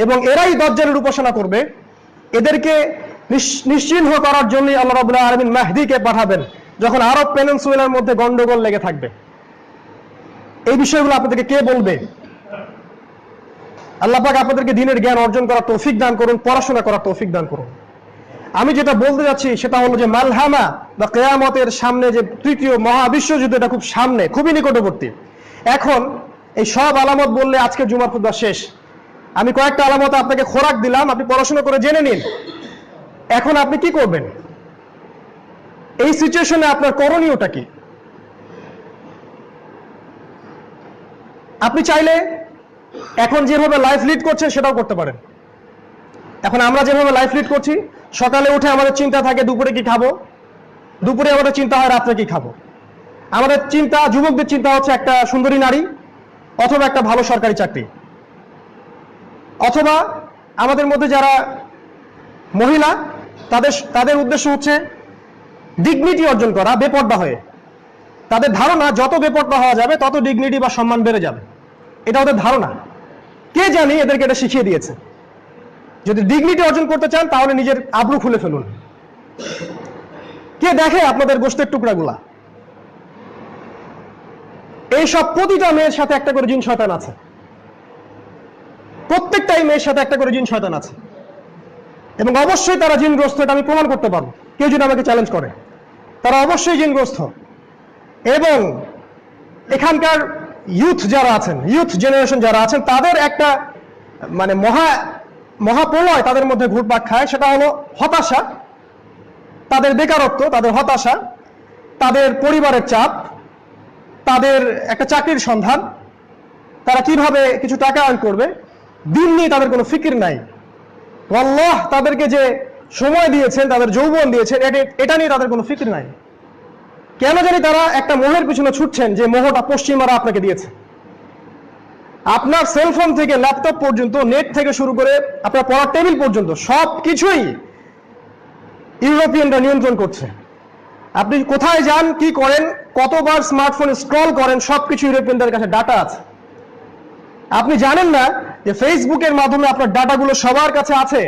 এবং এরাই দাজ্জালের উপাসনা করবে। এদেরকে নিশ্চিহ্ন করার জন্য আল্লাহ রাব্বুল আলামিন মাহদীকে পাঠাবেন, যখন আরব পেনিনসুলার মধ্যে গন্ডগোল লেগে থাকবে। এই বিষয়গুলো আপনাদেরকে কে বলবে? আল্লাহ পাক আপনাদেরকে দ্বীনের জ্ঞান অর্জন করার তৌফিক দান করুন, পড়াশোনা করার তৌফিক দান করুন। আমি যেটা বলতে যাচ্ছি সেটা হলো যে মালহামা বা কিয়ামতের সামনে যে তৃতীয় মহাবিশ্বযুদ্ধ, এটা খুব সামনে, খুবই নিকটবর্তী। এখন এই সব আলামত বললে আজকে জুমার খুতবা শেষ। আমি কয়েকটা আলামত আপনাকে খোরাক দিলাম, আপনি পড়াশোনা করে জেনে নিন। এখন আপনি কি করবেন? এই সিচুয়েশনে আপনার করণীয়টা কি? আপনি চাইলে এখন যেভাবে লাইফ লিড করছেন সেটাও করতে পারেন। এখন আমরা যেভাবে লাইফ লিড করছি, সকালে উঠে আমাদের চিন্তা থাকে দুপুরে কি খাবো, দুপুরে আমাদের চিন্তা হয় রাত্রে কি খাবো। আমাদের চিন্তা, যুবকদের চিন্তা হচ্ছে একটা সুন্দরী নারী, অথবা একটা ভালো সরকারি চাকরি, অথবা আমাদের মধ্যে যারা মহিলা তাদের উদ্দেশ্য হচ্ছে ডিগনিটি অর্জন করা বেপর্দা হয়ে। তাদের ধারণা যত বেপর্দা হওয়া যাবে তত ডিগনিটি বা সম্মান বেড়ে যাবে, এটা ওদের ধারণা। কে জানি এদেরকে এটা শিখিয়ে দিয়েছে। যদি ডিগনিটি অর্জন করতে চান তাহলে নিজের আবরু খুলে ফেলুন। কে দেখে আপনাদের গোশতের টুকরাগুলা? এইসব প্রতিটা মেয়ের সাথে একটা করে জিন শয়তান আছে, প্রত্যেকটাই মেয়ের সাথে একটা করে জিন শয়তান আছে, এবং অবশ্যই তারা জিনগ্রস্ত, এটা আমি প্রমাণ করতে পারবো। কেউ যদি আমাকে চ্যালেঞ্জ করে, তারা অবশ্যই জিনগ্রস্ত। এবং এখানকার ইউথ যারা আছেন, ইউথ জেনারেশন যারা আছেন, তাদের একটা মানে মহাপ্রলয় তাদের মধ্যে ঘুরপাক খায়। সেটা হলো হতাশা, তাদের বেকারত্ব, তাদের হতাশা, তাদের পরিবারের চাপ, তাদের একটা চাকরির সন্ধান, তারা কিভাবে কিছু টাকা আর্ন করবে, দিন নিয়ে তাদের কোনো ফিকির নাই। আল্লাহ তাদেরকে যে সময় দিয়েছেন, তাদের যৌবন দিয়েছেন, এটা নিয়ে তাদের কোনো ফিকির নাই। কেন জানি তারা একটা মোহের পিছনে ছুটছেন, যে মোহটা পশ্চিমারা আপনাকে দিয়েছে। আপনার সেলফোন থেকে ল্যাপটপ পর্যন্ত, নেট থেকে শুরু করে আপনার পড়ার টেবিল পর্যন্ত সব কিছুই ইউরোপিয়ানরা নিয়ন্ত্রণ করছে। আপনি কোথায় যান, কি করেন, কতবার স্মার্টফোনে স্ক্রল করেন, সবকিছু ইউরোপিয়ানদের কাছে ডাটা আছে। আপনি জানেন না যে ফেসবুকের মাধ্যমে আপনার ডাটাগুলো সবার কাছে আছে,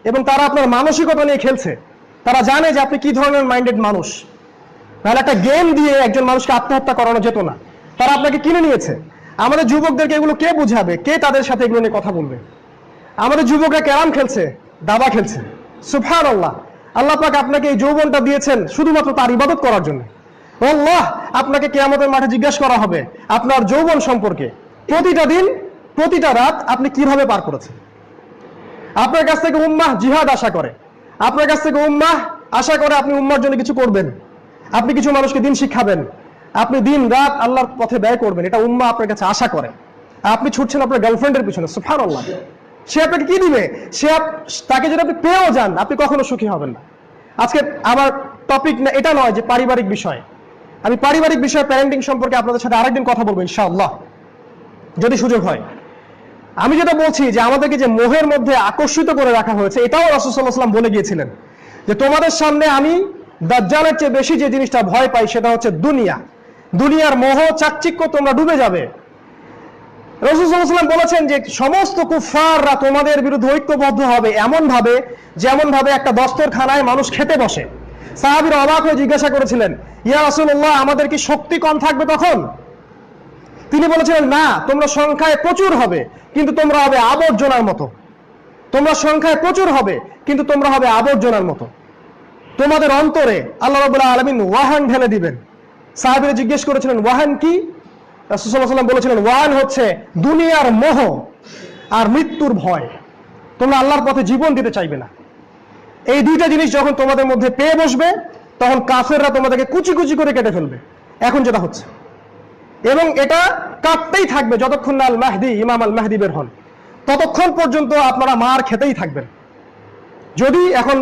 এবং তারা আপনার মানসিকতা নিয়ে খেলছে। তারা জানে যে আপনি কি ধরনের মাইন্ডেড মানুষ। তাহলে একটা গেম দিয়ে একজন মানুষকে আত্মহত্যা করানো যেত না, তারা আপনাকে কিনে নিয়েছে। আমাদের যুবকদেরকে এগুলো কে বুঝাবে? কে তাদের সাথে এগুলো নিয়ে কথা বলবে? আমাদের যুবকরা ক্যারাম খেলছে, দাবা খেলছে। সুবহানাল্লাহ, আল্লাহ পাক আপনাকে এই যৌবনটা দিয়েছেন শুধুমাত্র তার ইবাদত করার জন্য। আল্লাহ আপনাকে কিয়ামতের মাঠে জিজ্ঞাসা করা হবে আপনার যৌবন সম্পর্কে। প্রতিটা দিন, প্রতিটা রাত আপনি কিভাবে পার করেছেন। আপনার কাছ থেকে উম্মাহ জিহাদ আশা করে, আপনার কাছ থেকে উম্মাহ আশা করে আপনি উম্মার জন্য কিছু করবেন, আপনি কিছু মানুষকে দিন শিখাবেন, আপনি দিন রাত আল্লাহর পথে ব্যয় করবেন, এটা উম্মাহ আপনার কাছে আশা করে। আপনি ছুটছেন আপনার গার্লফ্রেন্ডের পিছনে। সুবহানাল্লাহ, সে আপনাকে কি দিবে? তাকে যদি আপনি পেয়েও যান, আপনি কখনো সুখী হবেন না। আজকে আমার টপিক না এটা নয় যে পারিবারিক বিষয়। আমি পারিবারিক বিষয়, প্যারেন্টিং সম্পর্কে আপনাদের সাথে আরেকদিন কথা বলবো ইনশাআল্লাহ, যদি সুযোগ হয়। আমি যেটা বলছি যে আমাদেরকে যে মোহের মধ্যে আকর্ষিত করে রাখা হয়েছে, এটাও রাসূল সাল্লাল্লাহু আলাইহি ওয়াসাল্লাম বলে গিয়েছিলেন যে তোমাদের সামনে আমি দাজ্জালের চেয়ে বেশি যে জিনিসটা ভয় পাই সেটা হচ্ছে দুনিয়া। দুনিয়ার মোহ চাকচিক্য তোমরা ডুবে যাবে। রাসূল সাল্লাল্লাহু আলাইহি ওয়াসাল্লাম বলেছেন যে সমস্ত কুফাররা তোমাদের বিরুদ্ধে ঐক্যবদ্ধ হবে এমন ভাবে যেমন ভাবে একটা দস্তরখানায় মানুষ খেতে বসে। সাহাবীরা অবাক হয়ে জিজ্ঞাসা করেছিলেন, ইয়া রাসূলুল্লাহ, আমাদের কি শক্তি কম থাকবে তখন? তিনি বলেছিলেন, না, তোমরা সংখ্যায় প্রচুর হবে কিন্তু তোমরা হবে আবর্জনার মতো। তোমরা সংখ্যায় প্রচুর হবে কিন্তু তোমরা হবে আবর্জনার মতো। তোমাদের অন্তরে আল্লাহ রাব্বুল আলামিন ওয়াহান ঢেলে দিবেন। সাহাবীরা জিজ্ঞেস করেছিলেন, ওয়াহান কি? রাসূল সাল্লাল্লাহু আলাইহি ওয়াসাল্লাম বলেছিলেন, ওয়াহান হচ্ছে দুনিয়ার মোহ আর মৃত্যুর ভয়। তোমরা আল্লাহর পথে জীবন দিতে চাইবে না। এই দুইটা জিনিস যখন তোমাদের মধ্যে পেয়ে বসবে, তখন কাফেররা তোমাদেরকে কুচি কুচি করে কেটে ফেলবে, এখন যেটা হচ্ছে। এবং এটা কাটতেই থাকবে যতক্ষণ না আল মাহদি, ইমাম আল মাহদি বের হন, ততক্ষণ পর্যন্ত আপনারা মার খেতেই থাকবেন। যদি এখন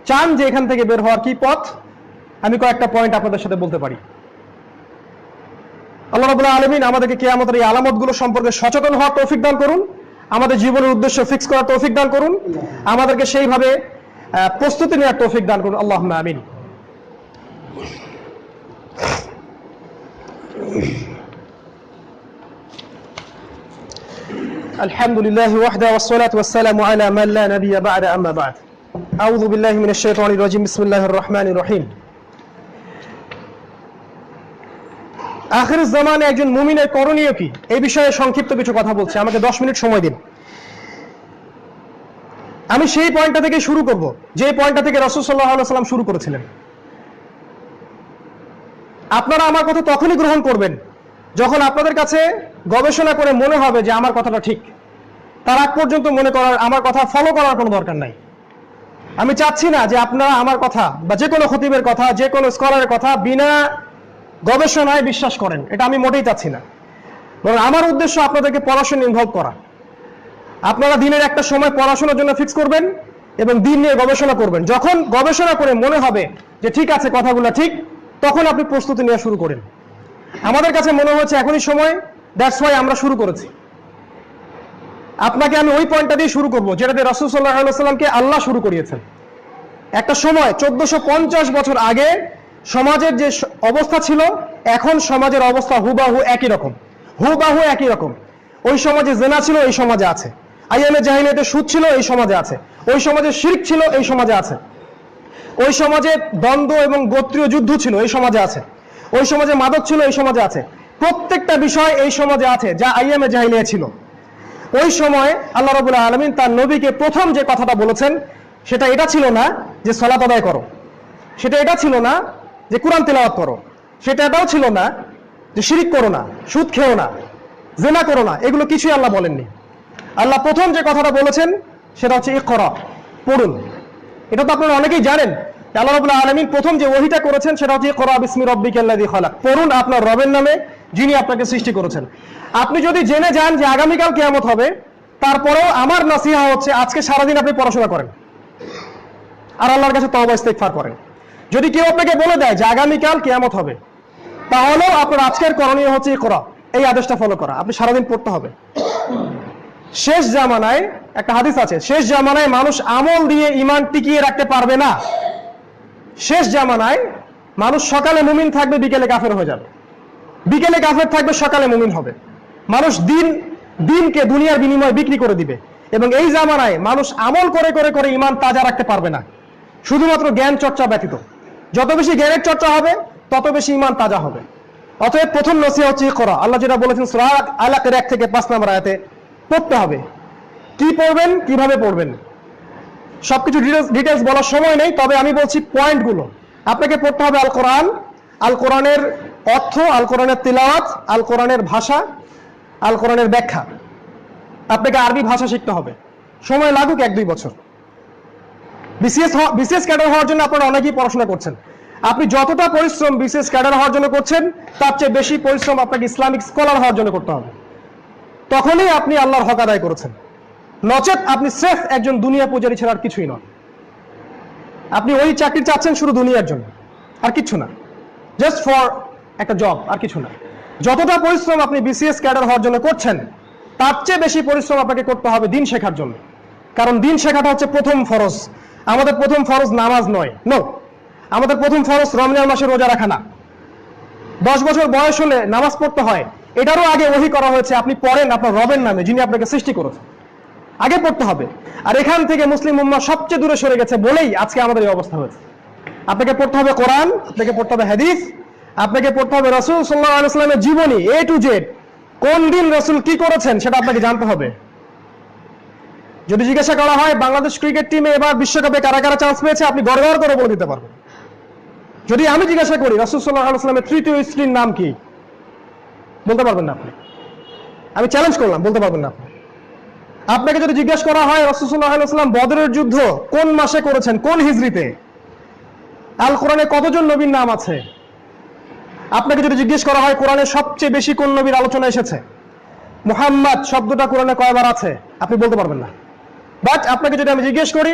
চান যে এখান থেকে বের হওয়ার কি পথ, আমি কয়েকটা পয়েন্ট আপনাদের সাথে বলতে পারি। আল্লাহ রাব্বুল আলামিন আমাদেরকে কিয়ামতের এই আলামতগুলো সম্পর্কে সচেতন হওয়ার তৌফিক দান করুন, আমাদের জীবনের উদ্দেশ্য ফিক্স করার তৌফিক দান করুন, আমাদেরকে সেইভাবে প্রস্তুতি নেওয়ার তৌফিক দান করুন। আল্লাহুম্মা আমিন। আলহামদুলিল্লাহি ওয়াহদাহু ওয়াসসালাতু ওয়াসসালামু আলা মান লা নাবিয়্যা বা'দা, আম্মা বা'দ। আউযু বিল্লাহি মিনাশ শাইতানির রাজিম। বিসমিল্লাহির রহমানির রহিম। আখির জামানে একজন মুমিনের করণীয় কি, এই বিষয়ে সংক্ষিপ্ত কিছু কথা বলছি, আমাকে 10 মিনিট সময় দিন। আমি সেই পয়েন্টটা থেকে শুরু করব যে পয়েন্টটা থেকে রাসূল সাল্লাল্লাহু আলাইহি ওয়াসাল্লাম শুরু করেছিলেন। আপনারা আমার কথা তখনই গ্রহণ করবেন যখন আপনাদের কাছে গবেষণা করে মনে হবে যে আমার কথাটা ঠিক। তার আগ পর্যন্ত মনে করার, আমার কথা ফলো করার কোনো দরকার নাই। আমি চাচ্ছি না যে আপনারা আমার কথা বা যে কোনো খতিবের কথা, যে কোনো স্কলারের কথা বিনা গবেষণায় বিশ্বাস করেন, এটা আমি মোটেই চাচ্ছি না। বরং আমার উদ্দেশ্য আপনাদেরকে পড়াশোনা ইনভলভ করা। আপনারা দিনের একটা সময় পড়াশোনার জন্য ফিক্স করবেন এবং দিন নিয়ে গবেষণা করবেন। যখন গবেষণা করে মনে হবে যে ঠিক আছে কথাগুলো ঠিক, তখন আপনি প্রস্তুতি নেওয়া শুরু করেন। আমাদের কাছে মনে হচ্ছে এখনই সময়, দ্যাটস ওয়াই আমরা শুরু করেছি। আপনাকে আমি ওই পয়েন্টটা দিয়ে শুরু করবো যেটাতে রাসূল সাল্লাল্লাহু আলাইহি ওয়াসাল্লামকে আল্লাহ শুরু করিয়েছেন। একটা সময় 1450 বছর আগে সমাজের যে অবস্থা ছিল, এখন সমাজের অবস্থা হুবাহু একই রকম, হুবাহু একই রকম। ওই সমাজে জেনা ছিল, এই সমাজে আছে। আইয়ামে জাহিলিয়াতে সুদ ছিল, এই সমাজে আছে। ওই সমাজে শিরক ছিল, এই সমাজে আছে। ওই সমাজে দ্বন্দ্ব এবং গোত্রীয় যুদ্ধ ছিল, এই সমাজে আছে। ওই সমাজে মাদক ছিল, এই সমাজে আছে। প্রত্যেকটা বিষয় এই সমাজে আছে যা আইয়ামে জাহিলিয়া ছিল। ওই সময় আল্লাহ রাব্বুল আলামিন তার নবীকে প্রথম যে কথাটা বলেছেন সেটা এটা ছিল না যে সালাত আদায় করো, সেটা এটা ছিল না যে কুরআন তেলাওয়াত করো, সেটা এটাও ছিল না যে শিরিক করো না, সুদ খেও না, জিনা করো না, এগুলো কিছুই আল্লাহ বলেননি। আল্লাহ প্রথম যে কথাটা বলেছেন সেটা হচ্ছে ইকরা, পড়ুন। এটা তো আপনারা অনেকেই জানেন, আল্লাহ রাব্বুল আলামিন প্রথম যে ওহীটা করেছেন সেটা হচ্ছে ইকরা বিসমি রাব্বিকাল্লাযী খালাক, পড়ুন আপনার রবের নামে যিনি আপনাকে সৃষ্টি করেছেন। আপনি যদি জেনে যান যে আগামীকাল কিয়ামত হবে, তারপরেও আমার নসিহা হচ্ছে আজকে সারাদিন আপনি পড়াশোনা করেন আর আল্লাহর কাছে তওবা ইস্তেগফার করেন। যদি কেউ আপনাকে বলে দেয় যে আগামীকাল কিয়ামত হবে, তাহলেও আপনার আজকের করণীয় হচ্ছে ইকরা, এই আদেশটা ফলো করা। আপনি সারাদিন পড়তে হবে। শেষ জামানায় একটা হাদিস আছে, শেষ জামানায় মানুষ আমল দিয়ে ঈমান টিকিয়ে রাখতে পারবে না। শেষ জামানায় মানুষ সকালে মুমিন থাকবে, বিকেলে কাফের হয়ে যাবে, বিকেলে কাফের থাকবে, সকালে মুমিন হবে। মানুষ দিনকে দুনিয়ার বিনিময়ে বিক্রি করে দিবে। এবং এই জামানায় মানুষ আমল করে করে করে ঈমান তাজা রাখতে পারবে না, শুধুমাত্র জ্ঞান চর্চা ব্যতীত। যত বেশি জ্ঞানের চর্চা হবে তত বেশি ঈমান তাজা হবে। অতএব প্রথম নসিহত হচ্ছে ইকরা। আল্লাহ যেটা বলেছেন সূরা আলাকের 1 থেকে 5 নম্বর আয়াতে, পড়তে হবে। কি পড়বেন, কিভাবে পড়বেন, সবকিছু ডিটেলস বলার সময় নেই, তবে আমি বলছি পয়েন্টগুলো। আপনাকে পড়তে হবে আল কোরআন, আল কোরআনের অর্থ, আল কোরআনের তিলাওয়াত, আল কোরআনের ভাষা, আল কোরআনের ব্যাখ্যা। আপনাকে আরবি ভাষা শিখতে হবে, সময় লাগুক 1-2 বছর। বিসিএস ক্যাডার হওয়ার জন্য আপনারা অনেকেই পড়াশোনা করছেন। আপনি যতটা পরিশ্রম বিসিএস ক্যাডার হওয়ার জন্য করছেন, তার চেয়ে বেশি পরিশ্রম আপনাকে ইসলামিক স্কলার হওয়ার জন্য করতে হবে। তখনই আপনি আল্লাহর হক আদায় করেছেন। নচেত আপনি স্রেফ একজন দুনিয়া পূজারী ছাড়া আর কিছুই নন। আপনি ওই চাকরি চাচ্ছেন শুধু দুনিয়ার জন্য, আর কিছু না, জাস্ট ফর একটা জব, আর কিছু না। যতটা পরিশ্রম আপনি বিসিএস ক্যাডার হওয়ার জন্য করছেন, তার চেয়ে বেশি পরিশ্রম আপনাকে করতে হবে দিন শেখার জন্য। কারণ দিন শেখাটা হচ্ছে প্রথম ফরজ। আমাদের প্রথম ফরজ নামাজ নয়, নো। আমাদের প্রথম ফরজ রমজান মাসে রোজা রাখা না। 10 বছর বয়স হলে নামাজ পড়তে হয়, এটারও আগে ওহী করা হয়েছে, আপনি পড়েন আপনার রবের নামে যিনি আপনাকে সৃষ্টি করেছেন। আগে পড়তে হবে। আর এখান থেকে মুসলিম উম্মাহ সবচেয়ে দূরে সরে গেছে বলেই আজকে আমাদের এই অবস্থা হয়েছে। আপনাকে পড়তে হবে কোরআন, আপনাকে পড়তে হবে হাদিস, আপনাকে পড়তে হবে রাসূল সাল্লাল্লাহু আলাইহি ওয়াসাল্লামের জীবনী A to Z। কোন দিন রাসূল কি করেছেন সেটা আপনাকে জানতে হবে। যদি জিজ্ঞাসা করা হয় বাংলাদেশ ক্রিকেট টিমে এবার বিশ্বকাপে কারা কারা চান্স পেয়েছে, আপনি গড়গড় করে বলে দিতে পারবেন। যদি আমি জিজ্ঞাসা করি রাসূল সাল্লাল্লাহু আলাইহি ওয়াসাল্লামের তৃতীয় স্ত্রীর নাম কি, বলতে পারবেন না আপনি। আমি চ্যালেঞ্জ করলাম, বলতে পারবেন না আপনি। আপনাকে যদি জিজ্ঞেস করা হয় রাসূল সাল্লাল্লাহু আলাইহি ওয়াসাল্লাম বদরের যুদ্ধ কোন মাসে করেছেন, কোন হিজরিতে, আল কোরআনে কতজন নবীর নাম আছে? আপনাকে যদি জিজ্ঞেস করা হয় কোরআনে সবচেয়ে বেশি কোন নবীর আলোচনা এসেছে, মুহাম্মদ শব্দটা কোরআনে কয়বার আছে, আপনি বলতে পারবেন না। বাট আপনাকে যদি আমি জিজ্ঞেস করি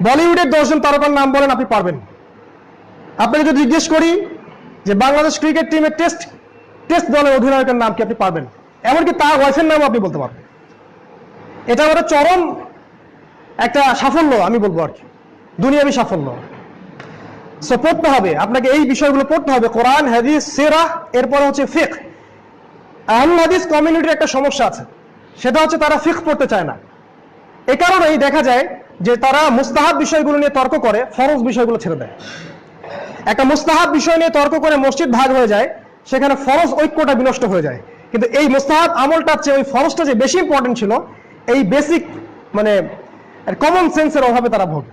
বলিউডের 10 জন তারকার নাম বলেন, আপনি পারবেন। আপনাকে যদি জিজ্ঞেস করি যে বাংলাদেশ ক্রিকেট টিমের টেস্ট দলের অধিনায়কের নাম কি, আপনি পারবেন। এমনকি তার ওয়াইফের নামও আপনি বলতে পারবেন। এটা আমাদের চরম একটা সাফল্য আমি বলবো আর কি, দুনিয়াবি সাফল্য। সো পড়তে হবে আপনাকে, এই বিষয়গুলো পড়তে হবে, কোরআন, হাদিস, সিরাহ, এরপরে হচ্ছে ফিকহ। আহলুল হাদিস কমিউনিটির একটা সমস্যা আছে, সেটা হচ্ছে তারা ফিকহ পড়তে চায় না। এই কারণেই দেখা যায় যে তারা মুস্তাহাব বিষয়গুলো নিয়ে তর্ক করে, ফরজ বিষয়গুলো ছেড়ে দেয়। একটা মুস্তাহাব বিষয় নিয়ে তর্ক করে মসজিদ ভাগ হয়ে যায়, সেখানে ফরজ ঐক্যটা বিনষ্ট হয়ে যায়। কিন্তু এই মুস্তাহাব আমলটার চেয়ে ওই ফরজটা যে বেশি ইম্পর্টেন্ট ছিল, এই বেসিক মানে কমন সেন্সের অভাবে তারা ভোগে।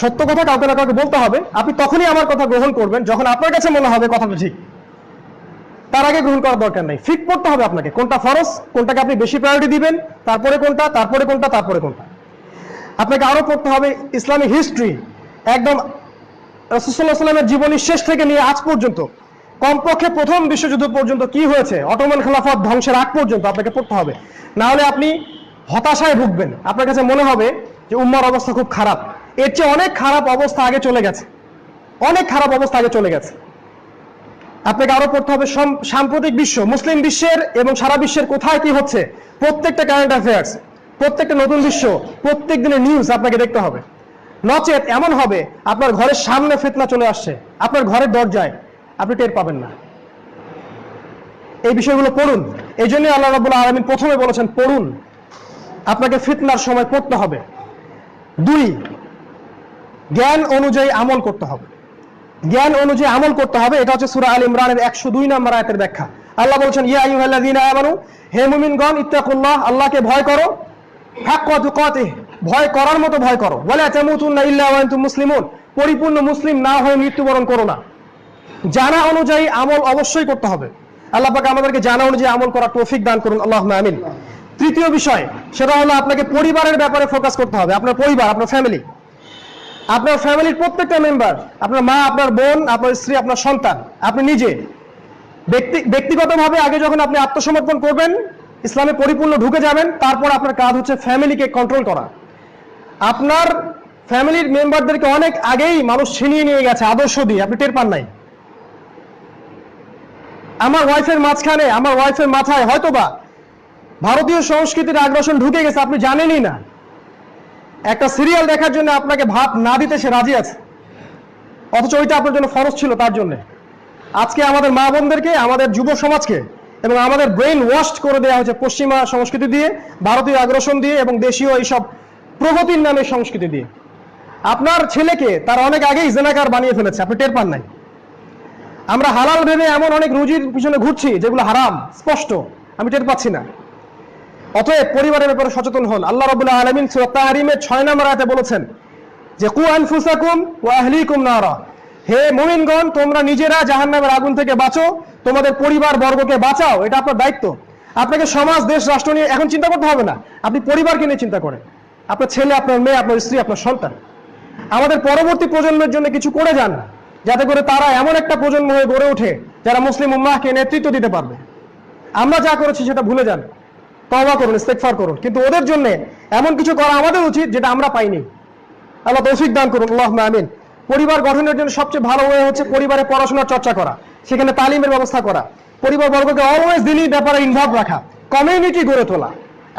সত্য কথা কাউকে না কাউকে বলতে হবে। আপনি তখনই আমার কথা গ্রহণ করবেন যখন আপনার কাছে মনে হবে কথাটা ঠিক, তার আগে গ্রহণ করার দরকার নেই। ফিক পড়তে হবে আপনাকে, কোনটা ফরজ, কোনটাকে আপনি বেশি প্রায়োরিটি দিবেন, তারপরে কোনটা, তারপরে কোনটা, তারপরে কোনটা। আপনাকে আরো পড়তে হবে ইসলামিক হিস্ট্রি, একদম রাসূল সাল্লাল্লাহু আলাইহি ওয়াসাল্লামের জীবনের শেষ থেকে নিয়ে আজ পর্যন্ত, কমপক্ষে প্রথম বিশ্বযুদ্ধ পর্যন্ত কি হয়েছে, অটোমান খেলাফত ধ্বংসের আগ পর্যন্ত আপনাকে পড়তে হবে। না হলে আপনি হতাশায় ভুগবেন, আপনার কাছে মনে হবে যে উম্মার অবস্থা খুব খারাপ। এর চেয়ে অনেক খারাপ অবস্থা আগে চলে গেছে, অনেক খারাপ অবস্থা আগে চলে গেছে। আপনাকে আরো পড়তে হবে সাম্প্রতিক বিশ্ব, মুসলিম বিশ্বের এবং সারা বিশ্বের কোথায় কি হচ্ছে, প্রত্যেকটা কারেন্ট অ্যাফেয়ার্স, প্রত্যেকটা নতুন বিশ্ব, প্রত্যেক দিনের নিউজ আপনাকে দেখতে হবে। নচেত এমন হবে আপনার ঘরের সামনে ফিতনা চলে আসছে, আপনার ঘরের দরজায়, আপনি টের পাবেন না। এই বিষয়গুলো পড়ুন। এই জন্য আল্লাহ রাব্বুল আলামিন প্রথমে বলেছেন পড়ুন। আপনাকে ফিতনার সময় পড়তে হবে। 2, জ্ঞান অনুযায়ী আমল করতে হবে। জ্ঞান অনুযায়ী আমল করতে হবে, এটা হচ্ছে সূরা আল ইমরানের 102 নম্বর আয়াতের ব্যাখ্যা। আল্লাহ বলেছেন ইয়া আইয়ুহাল্লাযীনা আমানু, হে মুমিনগণ, ইত্তাকুল্লাহ, আল্লাহকে ভয় করো, হাক্কা তুকাতিহ, ভয় করার মতো ভয় করো, ওয়ালা তামুতুন্না ইল্লা ওয়া আনতুম মুসলিমুন, পরিপূর্ণ মুসলিম না হয়ে মৃত্যুবরণ করো না। জানা অনুযায়ী আমল অবশ্যই করতে হবে। আল্লাহ পাক আমাদেরকে জানা অনুযায়ী আমল করার তৌফিক দান করুন, আল্লাহুম্মা আমিন। 3য় বিষয়, সেটা হলো আপনাকে পরিবারের ব্যাপারে ফোকাস করতে হবে। আপনার পরিবার, আপনার ফ্যামিলি, আপনার ফ্যামিলির প্রত্যেকটা মেম্বার, আপনার মা, আপনার বোন, আপনার স্ত্রী, আপনার সন্তান, আপনি নিজে ব্যক্তিগতভাবে আগে যখন আপনি আত্মসমর্পণ করবেন, ইসলামে পরিপূর্ণ ঢুকে যাবেন, তারপর আপনার কাজ হচ্ছে ফ্যামিলিকে কন্ট্রোল করা। আপনার ফ্যামিলির মেম্বারদেরকে অনেক আগেই মানুষ ছিনিয়ে নিয়ে গেছে আদর্শ দিয়ে, আপনি টের পান নাই। আমার ওয়াইফের মাঝখানে, আমার ওয়াইফের মাথায় হয়তোবা ভারতীয় সংস্কৃতির আগ্রাসন ঢুকে গেছে, আপনি জানেনই না। একটা সিরিয়াল দেখার জন্য আপনাকে ভাত না দিতে সে রাজি আছে, অথচ ওইটা আপনার জন্য ফরজ ছিল তার জন্য। আজকে আমাদের মা বোনদেরকে, আমাদের যুব সমাজকে এবং আমাদের ব্রেন ওয়াশ করে দেওয়া হয়েছে পশ্চিমা সংস্কৃতি দিয়ে, ভারতীয় আগ্রাসন দিয়ে এবং দেশীয় এইসব প্রগতির নামে সংস্কৃতি দিয়ে। আপনার ছেলেকে তার অনেক আগেই জেনাকার বানিয়ে ফেলেছে, আপনি টের পান নাই। আমরা হালাল ভেবে এমন অনেক রুজির পিছনে ঘুরছি যেগুলো হারাম, স্পষ্ট, আমি টের পাচ্ছি না। অতএব পরিবারের ব্যাপারে সচেতন হন। আল্লাহ রাব্বুল আলামিন সূরা তাহরিমের 6 নম্বর আয়াতে বলেছেন যে কু আনফুসাকুম ওয়া আহলিকুম নারা, হে মুমিনগণ, তোমরা নিজেরা জাহান্নামের আগুন থেকে বাঁচো, তোমাদের পরিবার বর্গকে বাঁচাও, এটা আপনার দায়িত্ব। আপনাকে সমাজ, দেশ, রাষ্ট্র নিয়ে এখন চিন্তা করতে হবে না, আপনি পরিবারকে নিয়ে চিন্তা করেন। আপনার ছেলে, আপনার মেয়ে, আপনার স্ত্রী, আপনার সন্তান। আমাদের পরবর্তী প্রজন্মের জন্য কিছু করে যান, যাতে করে তারা এমন একটা প্রজন্ম হয়ে গড়ে ওঠে যারা মুসলিম উম্মাহকে নেতৃত্ব দিতে পারবে। আমরা যা করেছি সেটা ভুলে যান, তওবা করুন, ইস্তেগফার করুন, কিন্তু ওদের জন্য এমন কিছু করা আমাদের উচিত যেটা আমরা পাইনি। আল্লাহ তৌফিক দান করুন, আল্লাহুম্মা আমিন। পরিবার গঠনের জন্য সবচেয়ে ভালো ওয়ে হচ্ছে পরিবারে পড়াশোনার চর্চা করা, সেখানে তালিমের ব্যবস্থা করা, পরিবার বর্গকে অলওয়েজ দিনই ব্যাপারে ইনভলভ রাখা, কমিউনিটি গড়ে তোলা।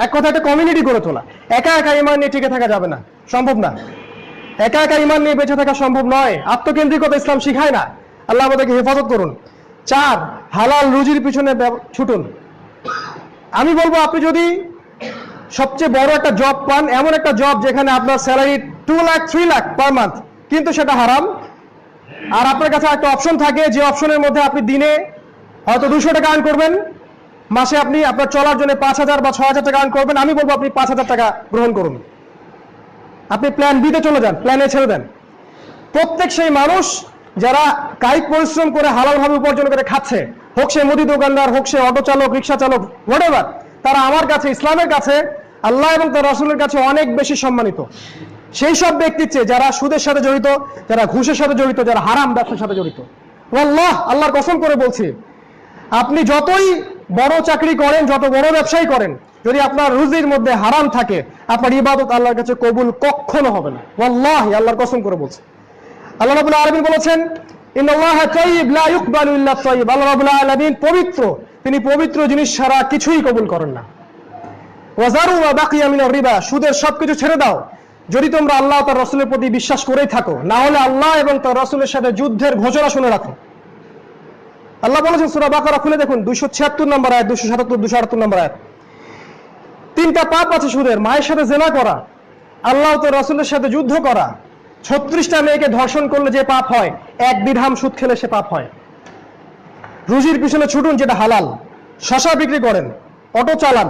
এক কথা, একটা কমিউনিটি গড়ে তোলা। একা একা ঈমান নিয়ে টিকে থাকা যাবে না, সম্ভব না। একা একা ঈমান নিয়ে বেঁচে থাকা সম্ভব নয়। আত্মকেন্দ্রিকতা ইসলাম শিখায় না। আল্লাহ আমাদেরকে হেফাজত করুন। 4, হালাল রুজির পিছনে ছুটুন। আমি বলবো, আপনি যদি সবচেয়ে বড় একটা জব পান, এমন একটা জব যেখানে আপনার salary 2 lakh 3 lakh per month, কিন্তু সেটা হারাম, আর আপনার কাছে একটা অপশন থাকে যে অপশনের মধ্যে আপনি দিনে হয়তো 200 টাকা আর্ন করবেন, মাসে আপনি আপনার চলার জন্য 5000 বা 6000 টাকা আর্ন করবেন, আমি বলবো আপনি 5000 টাকা গ্রহণ করুন। আপনি প্ল্যান বিতে চলে যান, প্ল্যান এ ছেড়ে দেন। প্রত্যেক সেই মানুষ যারা কায়িক পরিশ্রম করে হালালভাবে উপার্জন করে খাচ্ছে, হোক সে মুদি দোকানদার, হোক সে অটো চালক, রিক্সা চালক, হোয়াটএভার, তারা আমার কাছে, ইসলামের কাছে আল্লাহ এবং তার রাসূলের কাছে অনেক বেশি সম্মানিত সেই সব ব্যক্তির চেয়ে যারা সুদের সাথে জড়িত, যারা ঘুষের সাথে জড়িত, যারা হারাম ব্যবসার সাথে জড়িত। আল্লাহ আল্লাহর কসম করে বলছি, আপনি যতই বড় চাকরি করেন, যত বড় ব্যবসায়ী করেন, যদি আপনার রুজির মধ্যে হারাম থাকে, আপনার ইবাদত আল্লাহর কাছে কবুল কখনো হবে না। ওয়াল্লাহি আল্লাহর কসম করে বলছি। আল্লাহ রাব্বুল আলামিন বলেছেন, ইন্নাল্লাহা তাইয়্যিব লা ইকবালু ইল্লা তাইয়্যিব। আল্লাহ রাব্বুল আলামিন পবিত্র, তিনি পবিত্র জিনিস ছাড়া কিছুই কবুল করেন না। ওয়াজারু মা বাকিয়া মিনার রিবা, সুদের সবকিছু ছেড়ে দাও যদি তোমরা আল্লাহ তার রাসূলের প্রতি বিশ্বাস করেই থাকো, না হলে আল্লাহ এবং তার রাসূলের সাথে যুদ্ধের ঘোষণা শুনে রাখো। আল্লাহ বলেছেন সূরা বাকারা খুলে দেখুন 276 নম্বর আয়াত, 277 278 নম্বর আয়াত। তিনটা পাপ আছে সুদের: মায়ের সাথে জিনা করা, আল্লাহ তার রাসূলের সাথে যুদ্ধ করা, 36টা মেয়েকে ধর্ষণ করলে যে পাপ হয়, 1 দিরহাম সুদ খেলে সে পাপ হয়। রুজির পিছনে ছুটুন যেটা হালাল, শশা বিক্রি করেন, অটো চালান,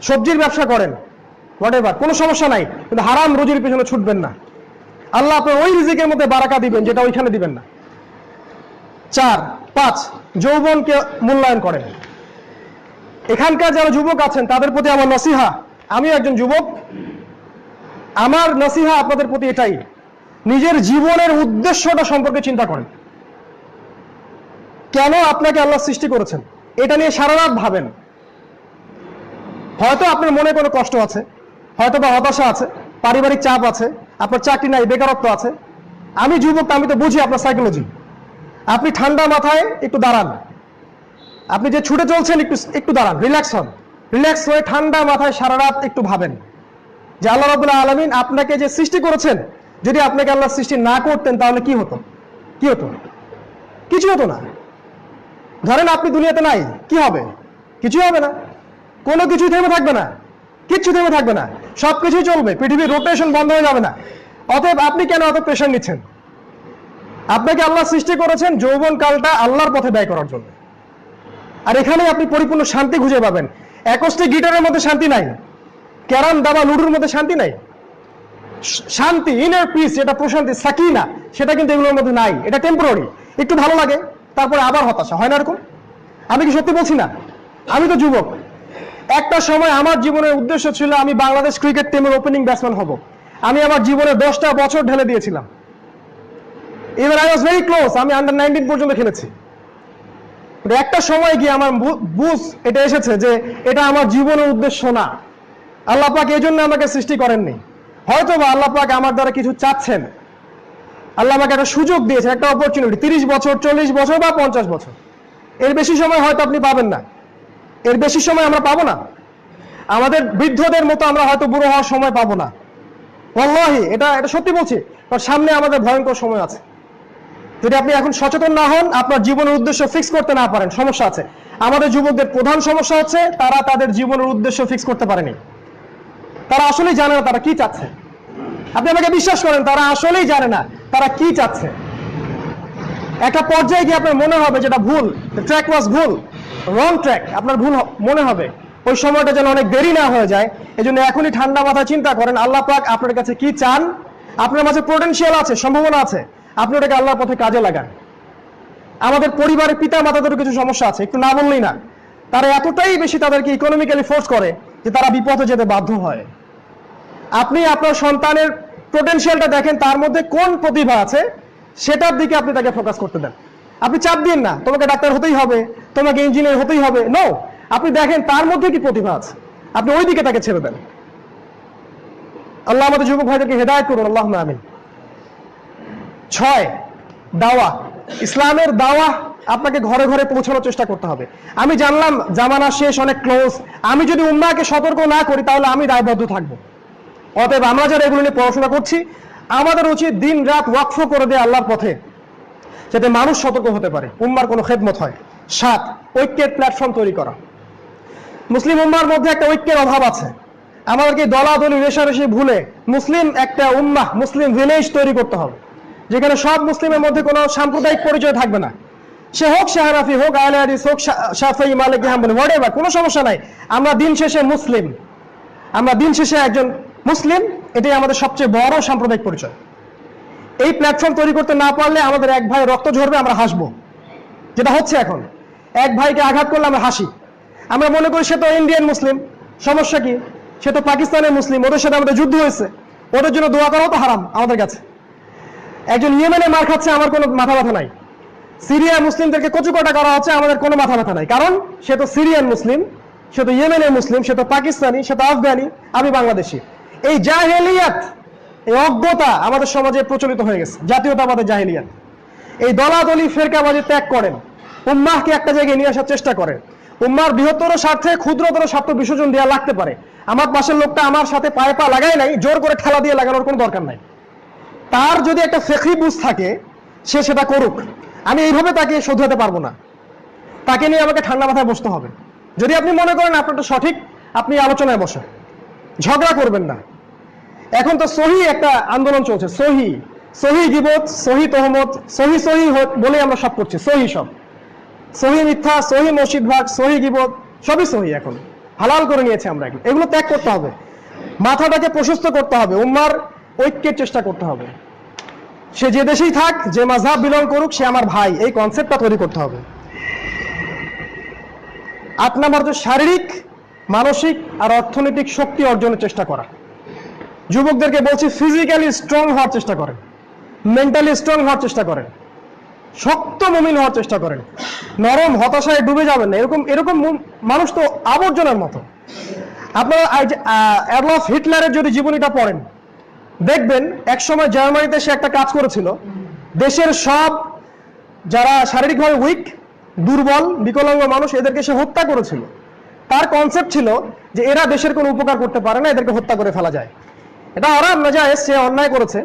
সবজির ব্যবসা করেন, হোয়াটএভার, কোনো সমস্যা নাই, কিন্তু হারাম রুজির পিছনে ছুটবেন না। আল্লাহ আপনার ওই রিজিকের মধ্যে বারাকা দিবেন যেটা ওইখানে দিবেন না। 4, 5 যৌবনকে মূল্যায়ন করেন। এখানকার যারা যুবক আছেন তাদের প্রতি আমার নসিহা, আমি একজন যুবক, আমার নসিহা আপনাদের প্রতি এটাই, নিজের জীবনের উদ্দেশ্যটা সম্পর্কে চিন্তা করেন। কেন আপনাকে আল্লাহ সৃষ্টি করেছেন এটা নিয়ে সারা রাত ভাবেন। হয়তো আপনার মনে কোনো কষ্ট আছে, হয়তো বা হতাশা আছে, পারিবারিক চাপ আছে, আপনার চাকরি নাই, বেকারত্ব আছে। আমি যুবক, আমি তো বুঝি আপনার সাইকোলজি। আপনি ঠান্ডা মাথায় একটু দাঁড়ান, আপনি যে ছুটে চলছেন একটু দাঁড়ান, রিল্যাক্স হন, রিল্যাক্স হয়ে ঠান্ডা মাথায় সারা রাত একটু ভাবেন যে আল্লাহ রাব্বুল আলামিন আপনাকে যে সৃষ্টি করেছেন, যদি আপনাকে আল্লাহ সৃষ্টি না করতেন তাহলে কি হতো? কি হতো? কিছু হতো না। ধরেন আপনি দুনিয়াতে নাই, কি হবে? কিছুই হবে না, কোনো কিছুই থেমে থাকবে না, কিচ্ছু থেমে থাকবে না, সবকিছুই চলবে, পৃথিবীর রোটেশন বন্ধ হয়ে যাবে না। অতএব আপনি কেন অত প্রেশার নিচ্ছেন? আপনাকে আল্লাহ সৃষ্টি করেছেন যৌবন কালটা আল্লাহর পথে ব্যয় করার জন্য, আর এখানে আপনি পরিপূর্ণ শান্তি খুঁজে পাবেন। একষ্টি গিটারের মধ্যে শান্তি নাই, ক্যারাম দাবা লুডুর মধ্যে শান্তি নাই। শান্তি, ইনার পিস, যেটা প্রশান্তি, সাকিনা, সেটা কিন্তু এগুলোর মধ্যে নাই। এটা টেম্পোরারি, একটু ভালো লাগে, তারপরে আবার হতাশা হয় না এরকম? আমি কি সত্যি বলছি না? আমি তো যুবক, একটা সময় আমার জীবনের উদ্দেশ্য ছিল আমি বাংলাদেশ ক্রিকেট টিমের ওপেনিং ব্যাটসম্যান হব। আমি আমার জীবনে 10টা বছর ঢেলে দিয়েছিলাম। Even I was very close, আমি আন্ডার 19 পর্যন্ত খেলেছি। একটা সময় গিয়ে আমার বুঝ এটা এসেছে যে এটা আমার জীবনের উদ্দেশ্য না। আল্লাহ পাক এই জন্য আমাকে সৃষ্টি করেননি। হয়তো বা আল্লাহ পাক আমার দ্বারা কিছু চাচ্ছেন, আল্লাহ আমাকে একটা সুযোগ দিয়েছে, একটা অপরচুনিটি। 30 বছর, 40 বছর বা 50 বছর, এর বেশি সময় হয়তো আপনি পাবেন না, এর বেশি সময় আমরা পাবো না। আমাদের বৃদ্ধদের মতো আমরা হয়তো বুড়ো হওয়ার সময় পাবো না। ওয়াল্লাহি এটা সত্যি বলছি, কারণ সামনে আমাদের ভয়ঙ্কর সময় আছে। যদি আপনি এখন সচেতন না হন, আপনার জীবনের উদ্দেশ্য ফিক্স করতে না পারেন, সমস্যা আছে। আমাদের যুবকদের প্রধান সমস্যা হচ্ছে তারা তাদের জীবনের উদ্দেশ্য ফিক্স করতে পারেনি। তারা আসলেই জানে না তারা কি চাচ্ছে। আপনি আমাকে বিশ্বাস করেন, তারা আসলেই জানে না তারা কি চাচ্ছে। একটা পর্যায়ে গিয়ে আপনার মনে হবে যেটা ভুল, ট্র্যাক ওয়াজ ভুল, রং ট্র্যাক, আপনার ভুল মনে হবে। ওই সময়টা যেন অনেক দেরি না হয়ে যায়, এই জন্য এখনই ঠান্ডা মাথায় চিন্তা করেন আল্লাহ পাক আপনার কাছে কি চান। আপনার মাঝে পোটেনশিয়াল আছে, সম্ভাবনা আছে, আপনি ওটাকে আল্লাহর পথে কাজে লাগান। আমাদের পরিবারের পিতা মাতাদেরও কিছু সমস্যা আছে, একটু না বললেই না। তারা এতটাই বেশি তাদেরকে ইকোনমিক্যালি ফোর্স করে যে তারা বিপথে যেতে বাধ্য হয়। আপনি আপনার সন্তানের পোটেনশিয়ালটা দেখেন, তার মধ্যে কোন প্রতিভা আছে সেটার দিকে আপনি তাকে ফোকাস করতে দেন। আপনি চাপ দিন না তোমাকে ডাক্তার হতেই হবে, তোমাকে ইঞ্জিনিয়ার হতেই হবে, নো। আপনি দেখেন তার মধ্যে কি প্রতিভা আছে, আপনি ওই দিকে তাকে ছেড়ে দেন। আল্লাহ আমাদের যুবক ভাইদেরকে হেদায়েত করুন, আল্লাহুম্মা আমিন। 6, দাওয়া। ইসলামের দাওয়া আপনাকে ঘরে ঘরে পৌঁছানোর চেষ্টা করতে হবে। আমি জানলাম জামানা শেষ, অনেক ক্লোজ, আমি যদি উম্মাহকে সতর্ক না করি তাহলে আমি দায়বদ্ধ থাকবো। অতএব আমরা যারা এগুলো নিয়ে পড়াশোনা করছি, আমাদের উচিত দিন রাত ওয়াকফ করে দেয় আল্লাহর পথে, যাতে মানুষ সতর্ক হতে পারে, উম্মার কোনো খেদমত হয়। 7, ঐক্যের প্ল্যাটফর্ম তৈরি করা। মুসলিম উম্মার মধ্যে একটা ঐক্যের অভাব আছে। আমাদেরকে দলাদলি রেশারেশি ভুলে মুসলিম একটা উম্মাহ, মুসলিম ভিলেজ তৈরি করতে হবে, যেখানে সব মুসলিমের মধ্যে কোনো সাম্প্রদায়িক পরিচয় থাকবে না। সে হোক শাহরাফি, হোক আহলে হাদিস, হোক শাফিঈ, মালিকি, হাম্বলি, হোয়াটএভার, কোনো সমস্যা নাই। আমরা দিন শেষে মুসলিম, আমরা দিন শেষে একজন মুসলিম, এটাই আমাদের সবচেয়ে বড় সাম্প্রদায়িক পরিচয়। এই প্ল্যাটফর্ম তৈরি করতে না পারলে আমাদের এক ভাই রক্ত ঝরবে, আমরা হাসবো, যেটা হচ্ছে এখন। এক ভাইকে আঘাত করলে আমরা হাসি, আমরা মনে করি সে তো ইন্ডিয়ান মুসলিম, সমস্যা কি? সে তো পাকিস্তানের মুসলিম, ওদের সাথে আমাদের যুদ্ধ হয়েছে, ওদের জন্য দোয়া করাও তো হারাম আমাদের কাছে। একজন ইয়েমেনে মার খাচ্ছে, আমার কোনো মাথা ব্যথা নাই। সিরিয়া মুসলিমদেরকে কচুকাটা করা হচ্ছে, আমাদের কোনো মাথা ব্যথা নাই, কারণ সে তো সিরিয়ান মুসলিম, সে তো ইয়েমেনের মুসলিম, সে তো পাকিস্তানি, সে তো আফগানি, আমি বাংলাদেশি। এই জাহেলিয়াত, এই অজ্ঞতা আমাদের সমাজে প্রচলিত হয়ে গেছে, জাতীয়তাবাদের জাহেলিয়াত। এই দলাদলি ফেরকাবাজি ত্যাগ করেন, উম্মাহকে একটা জায়গায় নিয়ে আসার চেষ্টা করেন। উম্মার বৃহত্তর স্বার্থে ক্ষুদ্রতর স্বার্থ বিসর্জন দেওয়া লাগতে পারে। আমার পাশের লোকটা আমার সাথে পায়ে পা লাগায় নাই, জোর করে ঠেলা দিয়ে লাগানোর কোনো দরকার নাই। তার যদি একটা ফিকহি বুঝ থাকে, সে সেটা করুক। আমি এইভাবে তাকে শোধরাতে পারবো না, তাকে নিয়ে আমাকে ঠান্ডা মাথায় বসতে হবে। যদি আপনি মনে করেন আপনারটা সঠিক, আপনি আলোচনায় বসেন, ঝগড়া করবেন না। এখন তো সহি একটা আন্দোলন চলছে, সহি গিবত, সহি তহমত, সহি বলে আমরা সব করছি, সব সহি মিথ্যা, সহি মসজিদ ভাগ, সহি গিবত, সবই সহি এখন হালাল করে নিয়েছে আমরা। এগুলো ত্যাগ করতে হবে, মাথাটাকে প্রশস্ত করতে হবে, উম্মার ঐক্যের চেষ্টা করতে হবে। সে যে দেশেই থাক, যে মাযহাব বিলং করুক, সে আমার ভাই, এই কনসেপ্টটা তৈরি করতে হবে। 8 নম্বর হচ্ছে শারীরিক, মানসিক আর অর্থনৈতিক শক্তি অর্জনের চেষ্টা করা। যুবকদেরকে বলছি, ফিজিক্যালি স্ট্রং হওয়ার চেষ্টা করেন, মেন্টালি স্ট্রং হওয়ার চেষ্টা করেন, শক্ত মুমিন হওয়ার চেষ্টা করেন। নরম হতাশায় ডুবে যাবেন না। এরকম মানুষ তো আবর্জনার মতো। আপনারা অ্যাডলফ হিটলারের যদি জীবনীটা পড়েন, দেখবেন একসময় জার্মানিতে সে একটা কাজ করেছিল। দেশের সব যারা শারীরিকভাবে উইক, দুর্বল, বিকলাঙ্গ মানুষ, এদেরকে সে হত্যা করেছিল। তার কনসেপ্ট ছিল যে এরা দেশের কোনো উপকার করতে পারে না, এদেরকে হত্যা করে ফেলা যায়। এটা হারাম না জায়েজ, সে অন্যায় করেছে।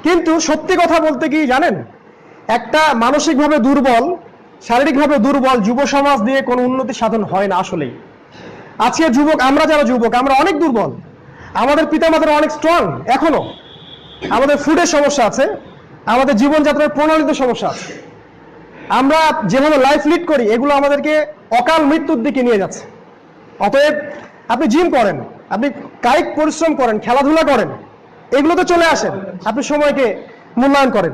কিন্তু সত্যি কথা বলতে কি জানেন, একটা মানসিকভাবে দুর্বল, শারীরিকভাবে দুর্বল যুব সমাজ দিয়ে কোনো উন্নতি সাধন হয় না আসলেই। আজকে যুবক, আমরা যারা যুবক, আমরা অনেক দুর্বল। আমাদের পিতামাতারা অনেক স্ট্রং এখনো। আমাদের ফুডের সমস্যা আছে, আমাদের জীবনযাত্রার প্রণালীতে সমস্যা আছে। আমরা যেভাবে লাইফ লিড করি, এগুলো আমাদেরকে অকাল মৃত্যুর দিকে নিয়ে যাচ্ছে। অতএব আপনি জিম করেন, আপনি কায়িক পরিশ্রম করেন, খেলাধুলা করেন, এগুলোতে চলে আসেন, আপনি সময়কে মূল্যায়ন করেন।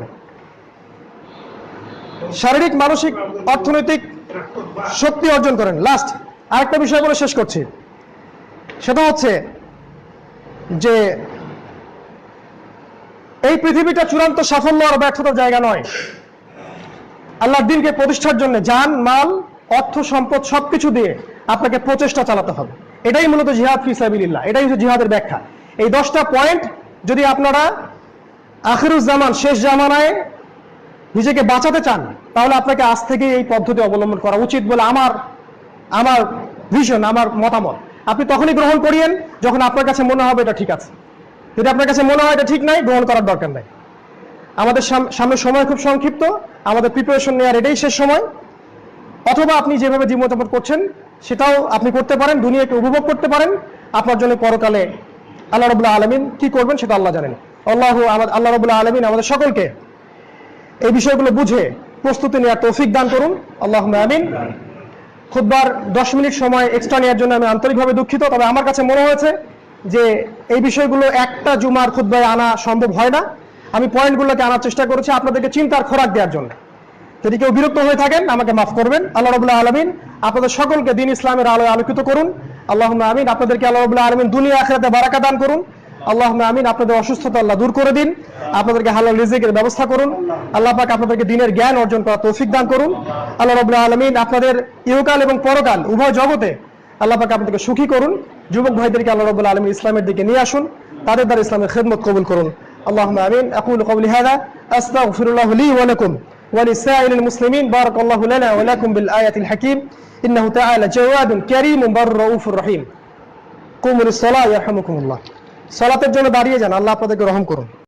শারীরিক, মানসিক, অর্থনৈতিক শক্তি অর্জন করেন। লাস্ট আরেকটা বিষয় বলে শেষ করছি, সেটা হচ্ছে যে এই পৃথিবীটা চূড়ান্ত সাফল্য আর ব্যর্থতার জায়গা নয়। আল্লাহর দ্বীনকে প্রতিষ্ঠার জন্য জান, মাল, অর্থ, সম্পদ সবকিছু দিয়ে আপনাকে প্রচেষ্টা চালাতে হবে। এটাই মূলত জিহাদ ফি সাবিলিল্লাহ, এটাই হচ্ছে জিহাদের ব্যাখ্যা। এই 10টা পয়েন্ট যদি আপনারা আখিরুজ জামান, শেষ জামানায় নিজেকে বাঁচাতে চান, তাহলে আপনাকে আজ থেকে এই পদ্ধতি অবলম্বন করা উচিত বলে আমার ভিশন, আমার মতামত। আপনি তখনই গ্রহণ করিয়েন যখন আপনার কাছে মনে হবে এটা ঠিক আছে। যদি আপনার কাছে মনে হয় এটা ঠিক নাই, গ্রহণ করার দরকার নাই। আমাদের সামনে সময় খুব সংক্ষিপ্ত, আমাদের প্রিপারেশন নেওয়ার এটাই শেষ সময়। অথবা আপনি যেভাবে জীবনযাপন করছেন সেটাও আপনি করতে পারেন, দুনিয়াকে উপভোগ করতে পারেন। আপনার জন্য পরকালে আল্লাহ রাব্বুল আলামিন কি করবেন সেটা আল্লাহ জানেন। আল্লাহ রাব্বুল আলামিন আমাদের সকলকে এই বিষয়গুলো বুঝে প্রস্তুতি নেওয়ার তৌফিক দান করুন, আল্লাহুম্মা আমিন। খুতবার 10 মিনিট সময় এক্সট্রা নেওয়ার জন্য আমি আন্তরিকভাবে দুঃখিত। তবে আমার কাছে মনে হয়েছে যে এই বিষয়গুলো একটা জুমার খুতবায় আনা সম্ভব হয় না। আমি পয়েন্টগুলোকে আনার চেষ্টা করেছি আপনাদেরকে চিন্তার খোরাক দেওয়ার জন্য। যদি কেউ বিরক্ত হয়ে থাকেন আমাকে মাফ করবেন। আল্লাহ রাব্বুল আলামিন আপনাদের সকলকে দ্বীন ইসলামের আলোয় আলোকিত করুন, আল্লাহুম্মা আমিন। আপনাদেরকে আল্লাহ রাব্বুল আলামিন দুনিয়া আখিরাতে বারাকা দান করুন, আল্লাহুম্মা আমিন। আপনাদের অসুস্থতা আল্লাহ দূর করে দিন, আপনাদেরকে হালাল রিজিকের ব্যবস্থা করুন। আল্লাহ পাক আপনাদেরকে দ্বীনের জ্ঞান অর্জন করার তৌফিক দান করুন। আল্লাহ রাব্বুল আলামিন আপনাদের ইহকাল এবং পরকাল উভয় জগতে আল্লাহ পাক আপনাদেরকে সুখী করুন। যুবক ভাইদেরকে আল্লাহ রাব্বুল আলামিন ইসলামের দিকে নিয়ে আসুন, তাদের দ্বারা ইসলামের খেদমত কবুল করুন। আল্লাহুম্মা আমিন। আকুলু কওলি হাযা আস্তাগফিরুল্লাহ লি ওয়া লাকুম ওয়া লিসাইরিল মুসলিমিন। বারাকাল্লাহু লানা ওয়া লাকুম বিল আয়াতিল হাকীম। ইন্নাহু তাআলা জাওয়াদুন কারীমুন বাররুর রাউফুর রহিম। কুমু লিস-সালাতি ইয়ারহামুকুমুল্লাহ। সালাতের জন্য দাঁড়িয়ে যান, আল্লাহ আপনাদেরকে রহম করুন।